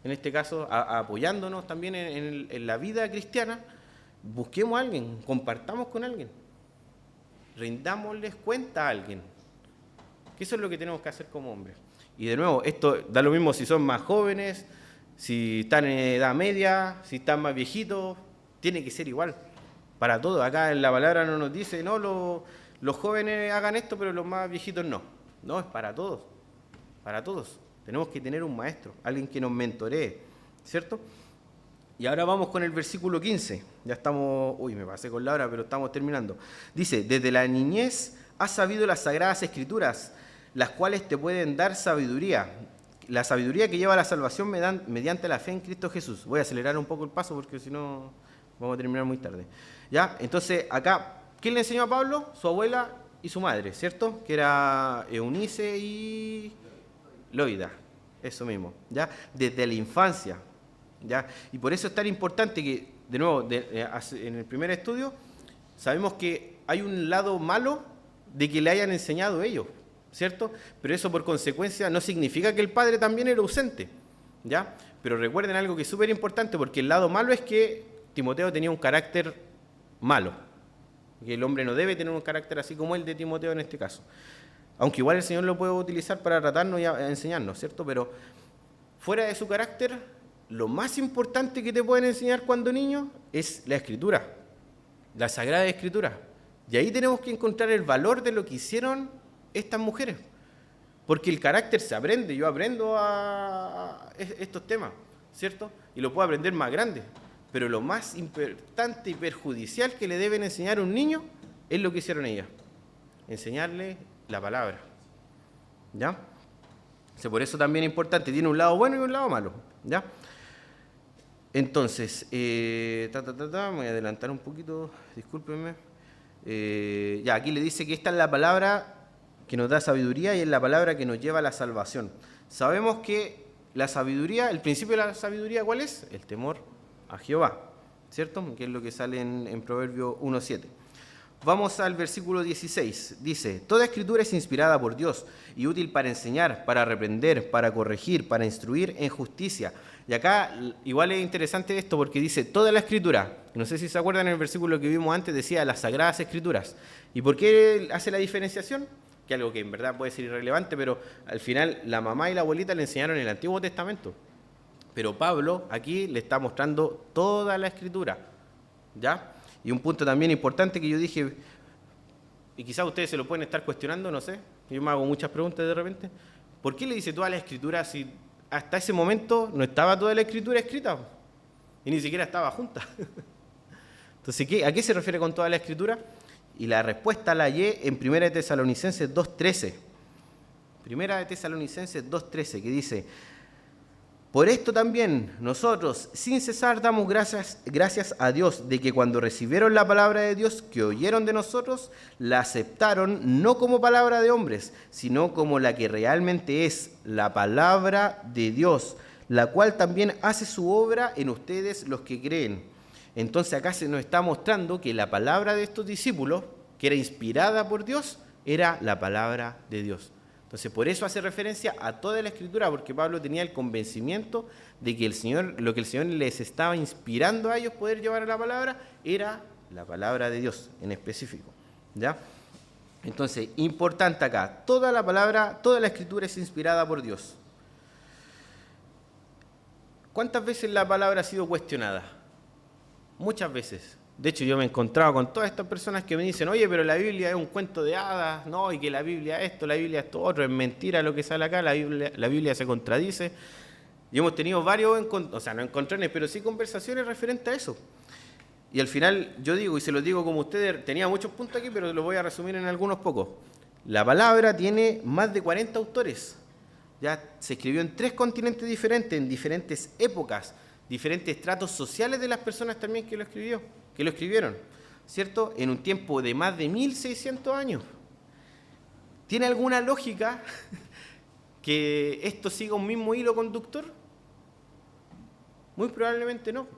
en este caso apoyándonos también en la vida cristiana, busquemos a alguien, compartamos con alguien, rindámosles cuenta a alguien. Que eso es lo que tenemos que hacer como hombres. Y de nuevo, esto da lo mismo si son más jóvenes, si están en edad media, si están más viejitos, tiene que ser igual. Para todos, acá en la palabra no nos dice, no, los jóvenes hagan esto, pero los más viejitos no. No, es para todos, para todos. Tenemos que tener un maestro, alguien que nos mentoree, ¿cierto? Y ahora vamos con el versículo 15. Ya estamos, me pasé con la hora, pero estamos terminando. Dice, desde la niñez has sabido las sagradas escrituras, las cuales te pueden dar sabiduría. La sabiduría que lleva a la salvación mediante la fe en Cristo Jesús. Voy a acelerar un poco el paso porque si no vamos a terminar muy tarde. ¿Ya? Entonces, acá, ¿quién le enseñó a Pablo? Su abuela y su madre, ¿cierto? Que era Eunice y Loida. Eso mismo, ¿ya? Desde la infancia, ¿ya? Y por eso es tan importante que, de nuevo, en el primer estudio, sabemos que hay un lado malo de que le hayan enseñado ellos, ¿cierto? Pero eso por consecuencia no significa que el padre también era ausente, ¿ya? Pero recuerden algo que es súper importante, porque el lado malo es que Timoteo tenía un carácter malo, que el hombre no debe tener un carácter así como el de Timoteo en este caso. Aunque igual el Señor lo puede utilizar para tratarnos y enseñarnos, ¿cierto? Pero fuera de su carácter, lo más importante que te pueden enseñar cuando niño es la Escritura, la Sagrada Escritura. Y ahí tenemos que encontrar el valor de lo que hicieron estas mujeres. Porque el carácter se aprende, yo aprendo a estos temas, ¿cierto? Y lo puedo aprender más grande. Pero lo más importante y perjudicial que le deben enseñar a un niño es lo que hicieron ellas. Enseñarle la palabra, ¿ya? O sea, por eso también es importante, tiene un lado bueno y un lado malo, ¿ya? Entonces, me voy a adelantar un poquito, discúlpenme. Ya, aquí le dice que esta es la palabra que nos da sabiduría y es la palabra que nos lleva a la salvación. Sabemos que la sabiduría, el principio de la sabiduría, ¿cuál es? El temor a Jehová, ¿cierto? Que es lo que sale en Proverbios 1:7. Vamos al versículo 16. Dice, toda escritura es inspirada por Dios y útil para enseñar, para reprender, para corregir, para instruir en justicia. Y acá igual es interesante esto porque dice toda la escritura. No sé si se acuerdan en el versículo que vimos antes, decía las sagradas escrituras. ¿Y por qué hace la diferenciación? Que algo que en verdad puede ser irrelevante, pero al final la mamá y la abuelita le enseñaron el Antiguo Testamento. Pero Pablo aquí le está mostrando toda la escritura, ¿ya? Y un punto también importante que yo dije, y quizás ustedes se lo pueden estar cuestionando, no sé, yo me hago muchas preguntas de repente, ¿por qué le dice toda la escritura si hasta ese momento no estaba toda la escritura escrita? Y ni siquiera estaba junta. Entonces, ¿a qué se refiere con toda la escritura? Y la respuesta la hallé en 1 de Tesalonicenses 2.13. 1 de Tesalonicenses 2.13, que dice, por esto también nosotros sin cesar damos gracias a Dios de que cuando recibieron la palabra de Dios que oyeron de nosotros, la aceptaron no como palabra de hombres, sino como la que realmente es la palabra de Dios, la cual también hace su obra en ustedes los que creen. Entonces acá se nos está mostrando que la palabra de estos discípulos, que era inspirada por Dios, era la palabra de Dios. Entonces, por eso hace referencia a toda la Escritura, porque Pablo tenía el convencimiento de que lo que el Señor les estaba inspirando a ellos poder llevar a la palabra, era la palabra de Dios en específico, ¿ya? Entonces, importante acá, toda la Escritura es inspirada por Dios. ¿Cuántas veces la palabra ha sido cuestionada? Muchas veces. De hecho, yo me he encontrado con todas estas personas que me dicen, oye, pero la Biblia es un cuento de hadas, no, y que la Biblia esto, la Biblia esto otro, es mentira lo que sale acá, la Biblia se contradice. Y hemos tenido varios, no encontrones, pero sí conversaciones referentes a eso. Y al final, yo digo, y se los digo como ustedes, tenía muchos puntos aquí, pero los voy a resumir en algunos pocos. La palabra tiene más de 40 autores. Ya se escribió en 3 continentes diferentes, en diferentes épocas, diferentes estratos sociales de las personas también que lo escribieron, ¿cierto? En un tiempo de más de 1600 años. ¿Tiene alguna lógica que esto siga un mismo hilo conductor? Muy probablemente no.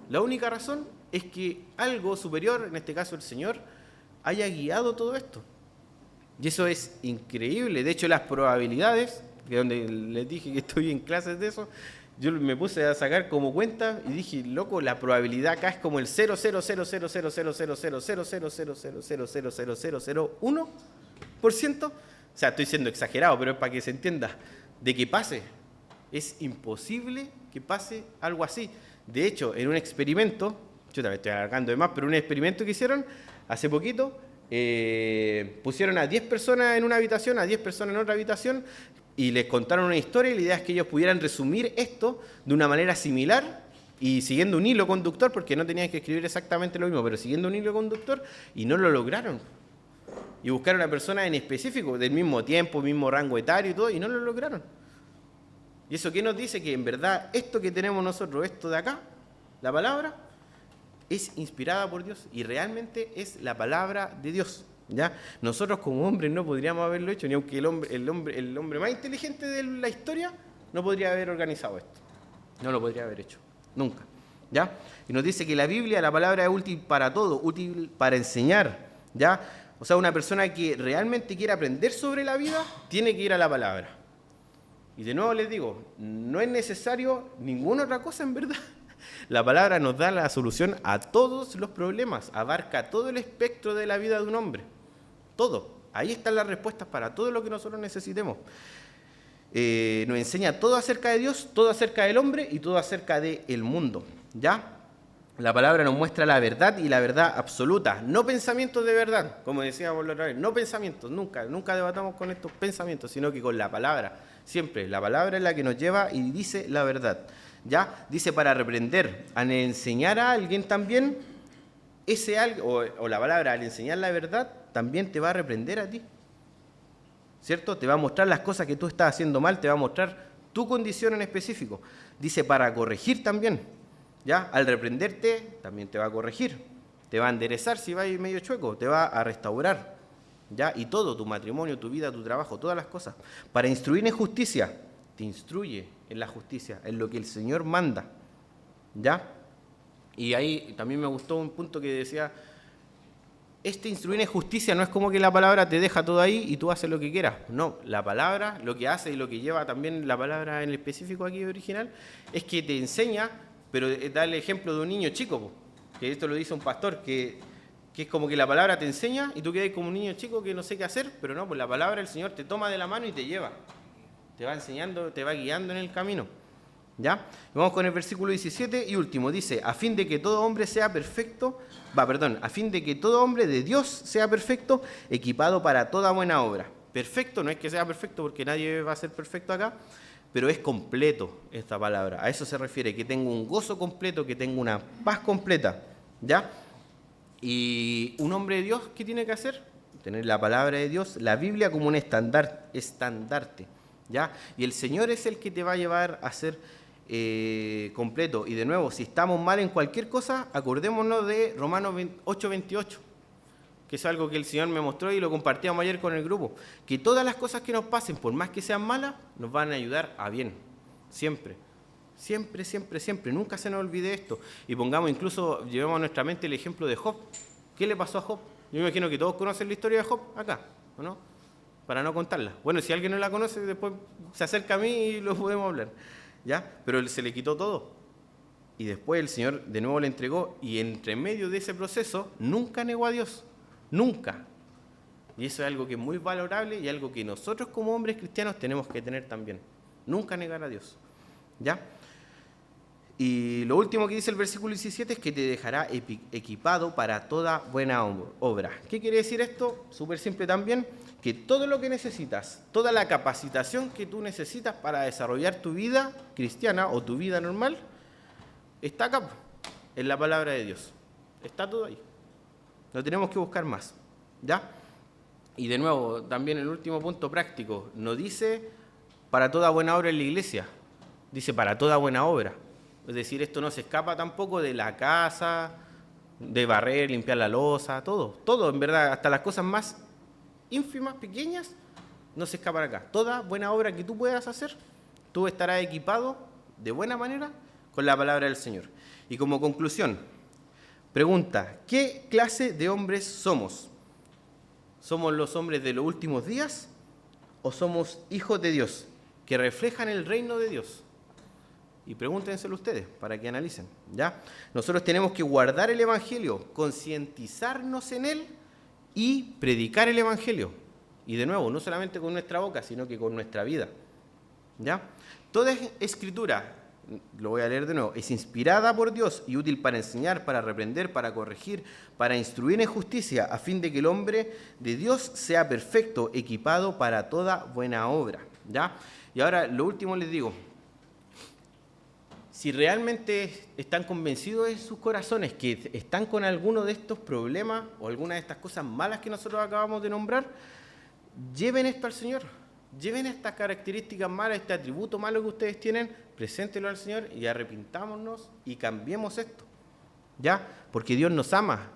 La única razón es que algo superior, en este caso el Señor, haya guiado todo esto. Y eso es increíble. De hecho, las probabilidades, que donde les dije que estoy en clases de eso, yo me puse a sacar como cuenta y dije, loco, la probabilidad acá es como el 0,00000000000000001%. O sea, estoy siendo exagerado, pero es para que se entienda, de que pase. Es imposible que pase algo así. De hecho, en un experimento, yo también estoy alargando de más, pero un experimento que hicieron hace poquito, pusieron a 10 personas en una habitación, a 10 personas en otra habitación, y les contaron una historia, y la idea es que ellos pudieran resumir esto de una manera similar y siguiendo un hilo conductor, porque no tenían que escribir exactamente lo mismo, pero siguiendo un hilo conductor, y no lo lograron. Y buscaron a una persona en específico, del mismo tiempo, mismo rango etario y todo, y no lo lograron. ¿Y eso qué nos dice? Que en verdad esto que tenemos nosotros, esto de acá, la palabra, es inspirada por Dios y realmente es la palabra de Dios. ¿Ya? Nosotros como hombres no podríamos haberlo hecho, ni aunque el hombre más inteligente de la historia no podría haber organizado esto. No lo podría haber hecho, nunca. ¿Ya? Y nos dice que la Biblia, la palabra es útil para todo, útil para enseñar. ¿Ya? O sea, una persona que realmente quiere aprender sobre la vida, tiene que ir a la palabra. Y de nuevo les digo, no es necesario ninguna otra cosa en verdad. La palabra nos da la solución a todos los problemas, abarca todo el espectro de la vida de un hombre. Todo. Ahí están las respuestas para todo lo que nosotros necesitemos. Nos enseña todo acerca de Dios, todo acerca del hombre y todo acerca del mundo. ¿Ya? La palabra nos muestra la verdad y la verdad absoluta, no pensamientos de verdad, como decíamos la otra vez, no pensamientos, nunca debatamos con estos pensamientos, sino que con la palabra, siempre, la palabra es la que nos lleva y dice la verdad, ¿ya? Dice para reprender, al enseñar a alguien también, ese algo, o la palabra al enseñar la verdad, también te va a reprender a ti, ¿cierto? Te va a mostrar las cosas que tú estás haciendo mal, te va a mostrar tu condición en específico, dice para corregir también. ¿Ya? Al reprenderte, también te va a corregir, te va a enderezar si vas medio chueco, te va a restaurar, ¿ya? Y todo, tu matrimonio, tu vida, tu trabajo, todas las cosas. Para instruir en justicia, te instruye en la justicia, en lo que el Señor manda, ¿ya? Y ahí también me gustó un punto que decía, este instruir en justicia no es como que la palabra te deja todo ahí y tú haces lo que quieras. No, la palabra lo que hace y lo que lleva también la palabra en el específico aquí original es que te enseña, pero da el ejemplo de un niño chico, po, que esto lo dice un pastor, que es como que la palabra te enseña y tú quedas como un niño chico que no sé qué hacer, pero no, pues la palabra del Señor te toma de la mano y te lleva, te va enseñando, te va guiando en el camino. ¿Ya? Y vamos con el versículo 17 y último, dice, a fin de que todo hombre sea perfecto, a fin de que todo hombre de Dios sea perfecto, equipado para toda buena obra. Perfecto, no es que sea perfecto porque nadie va a ser perfecto acá, pero es completo esta palabra. A eso se refiere, que tengo un gozo completo, que tengo una paz completa. ¿Ya? Y un hombre de Dios, ¿qué tiene que hacer? Tener la palabra de Dios, la Biblia como un estandarte. ¿Ya? Y el Señor es el que te va a llevar a ser completo. Y de nuevo, si estamos mal en cualquier cosa, acordémonos de Romanos 8:28, que es algo que el Señor me mostró y lo compartíamos ayer con el grupo, que todas las cosas que nos pasen, por más que sean malas, nos van a ayudar a bien, siempre. Siempre, siempre, siempre. Nunca se nos olvide esto. Y pongamos, incluso, llevemos a nuestra mente el ejemplo de Job. ¿Qué le pasó a Job? Yo me imagino que todos conocen la historia de Job acá, ¿o no? Para no contarla. Bueno, si alguien no la conoce, después se acerca a mí y lo podemos hablar. ¿Ya? Pero él se le quitó todo. Y después el Señor de nuevo le entregó. Y entre medio de ese proceso, nunca negó a Dios. Nunca. Y eso es algo que es muy valorable y algo que nosotros como hombres cristianos tenemos que tener también. Nunca negar a Dios. ¿Ya? Y lo último que dice el versículo 17 es que te dejará equipado para toda buena obra. ¿Qué quiere decir esto? Súper simple también, que todo lo que necesitas, toda la capacitación que tú necesitas para desarrollar tu vida cristiana o tu vida normal, está acá, en la palabra de Dios. Está todo ahí. No tenemos que buscar más. ¿Ya? Y de nuevo, también el último punto práctico, no dice para toda buena obra en la iglesia, dice para toda buena obra. Es decir, esto no se escapa tampoco de la casa, de barrer, limpiar la loza, todo, en verdad, hasta las cosas más ínfimas, pequeñas, no se escapan acá. Toda buena obra que tú puedas hacer, tú estarás equipado de buena manera con la palabra del Señor. Y como conclusión, pregunta, ¿qué clase de hombres somos? ¿Somos los hombres de los últimos días o somos hijos de Dios que reflejan el reino de Dios? Y pregúntenselo ustedes para que analicen, ¿ya? Nosotros tenemos que guardar el Evangelio, concientizarnos en él y predicar el Evangelio. Y de nuevo, no solamente con nuestra boca, sino que con nuestra vida, ¿ya? Toda escritura, lo voy a leer de nuevo, es inspirada por Dios y útil para enseñar, para reprender, para corregir, para instruir en justicia, a fin de que el hombre de Dios sea perfecto, equipado para toda buena obra, ¿ya? Y ahora, lo último les digo, si realmente están convencidos en sus corazones que están con alguno de estos problemas o alguna de estas cosas malas que nosotros acabamos de nombrar, lleven esto al Señor, lleven estas características malas, este atributo malo que ustedes tienen, preséntelo al Señor y arrepintámonos y cambiemos esto, ¿ya? Porque Dios nos ama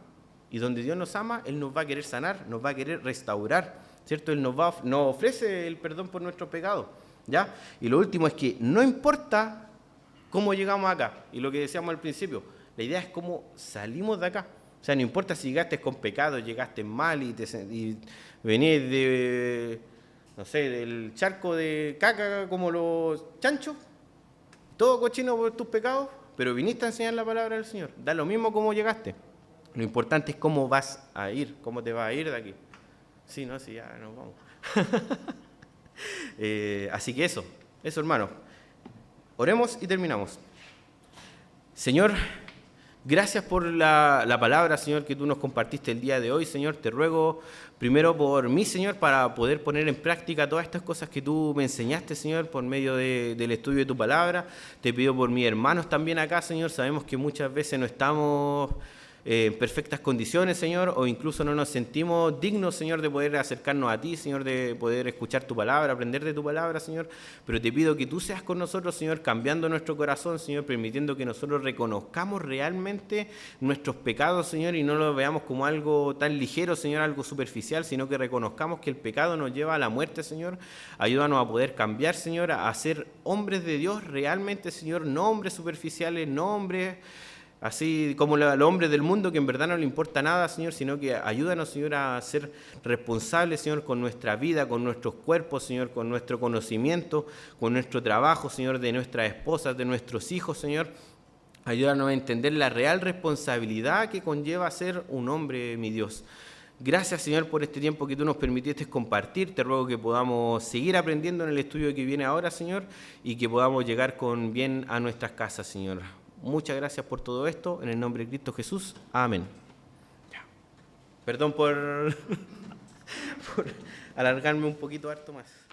y donde Dios nos ama, Él nos va a querer sanar, nos va a querer restaurar, ¿cierto? Él nos ofrece el perdón por nuestros pecados, ¿ya? Y lo último es que no importa cómo llegamos acá, y lo que decíamos al principio, la idea es cómo salimos de acá. O sea, no importa si llegaste con pecado, llegaste mal y venís de, no sé, del charco de caca como los chanchos, todo cochino por tus pecados, pero viniste a enseñar la palabra del Señor. Da lo mismo cómo llegaste. Lo importante es cómo vas a ir, cómo te vas a ir de aquí. Sí, no, sí, ya nos vamos. Así que eso hermano. Oremos y terminamos. Señor, gracias por la palabra, Señor, que tú nos compartiste el día de hoy, Señor. Te ruego primero por mí, Señor, para poder poner en práctica todas estas cosas que tú me enseñaste, Señor, por medio del estudio de tu palabra. Te pido por mis hermanos también acá, Señor. Sabemos que muchas veces no estamos en perfectas condiciones, Señor, o incluso no nos sentimos dignos, Señor, de poder acercarnos a ti, Señor, de poder escuchar tu palabra, aprender de tu palabra, Señor, pero te pido que tú seas con nosotros, Señor, cambiando nuestro corazón, Señor, permitiendo que nosotros reconozcamos realmente nuestros pecados, Señor, y no los veamos como algo tan ligero, Señor, algo superficial, sino que reconozcamos que el pecado nos lleva a la muerte, Señor. Ayúdanos a poder cambiar, Señor, a ser hombres de Dios realmente, Señor, no hombres superficiales, no hombres Así como los hombres del mundo que en verdad no le importa nada, Señor, sino que ayúdanos, Señor, a ser responsables, Señor, con nuestra vida, con nuestros cuerpos, Señor, con nuestro conocimiento, con nuestro trabajo, Señor, de nuestras esposas, de nuestros hijos, Señor. Ayúdanos a entender la real responsabilidad que conlleva ser un hombre, mi Dios. Gracias, Señor, por este tiempo que tú nos permitiste compartir. Te ruego que podamos seguir aprendiendo en el estudio que viene ahora, Señor, y que podamos llegar con bien a nuestras casas, Señor. Muchas gracias por todo esto. En el nombre de Cristo Jesús. Amén. Perdón por alargarme un poquito harto más.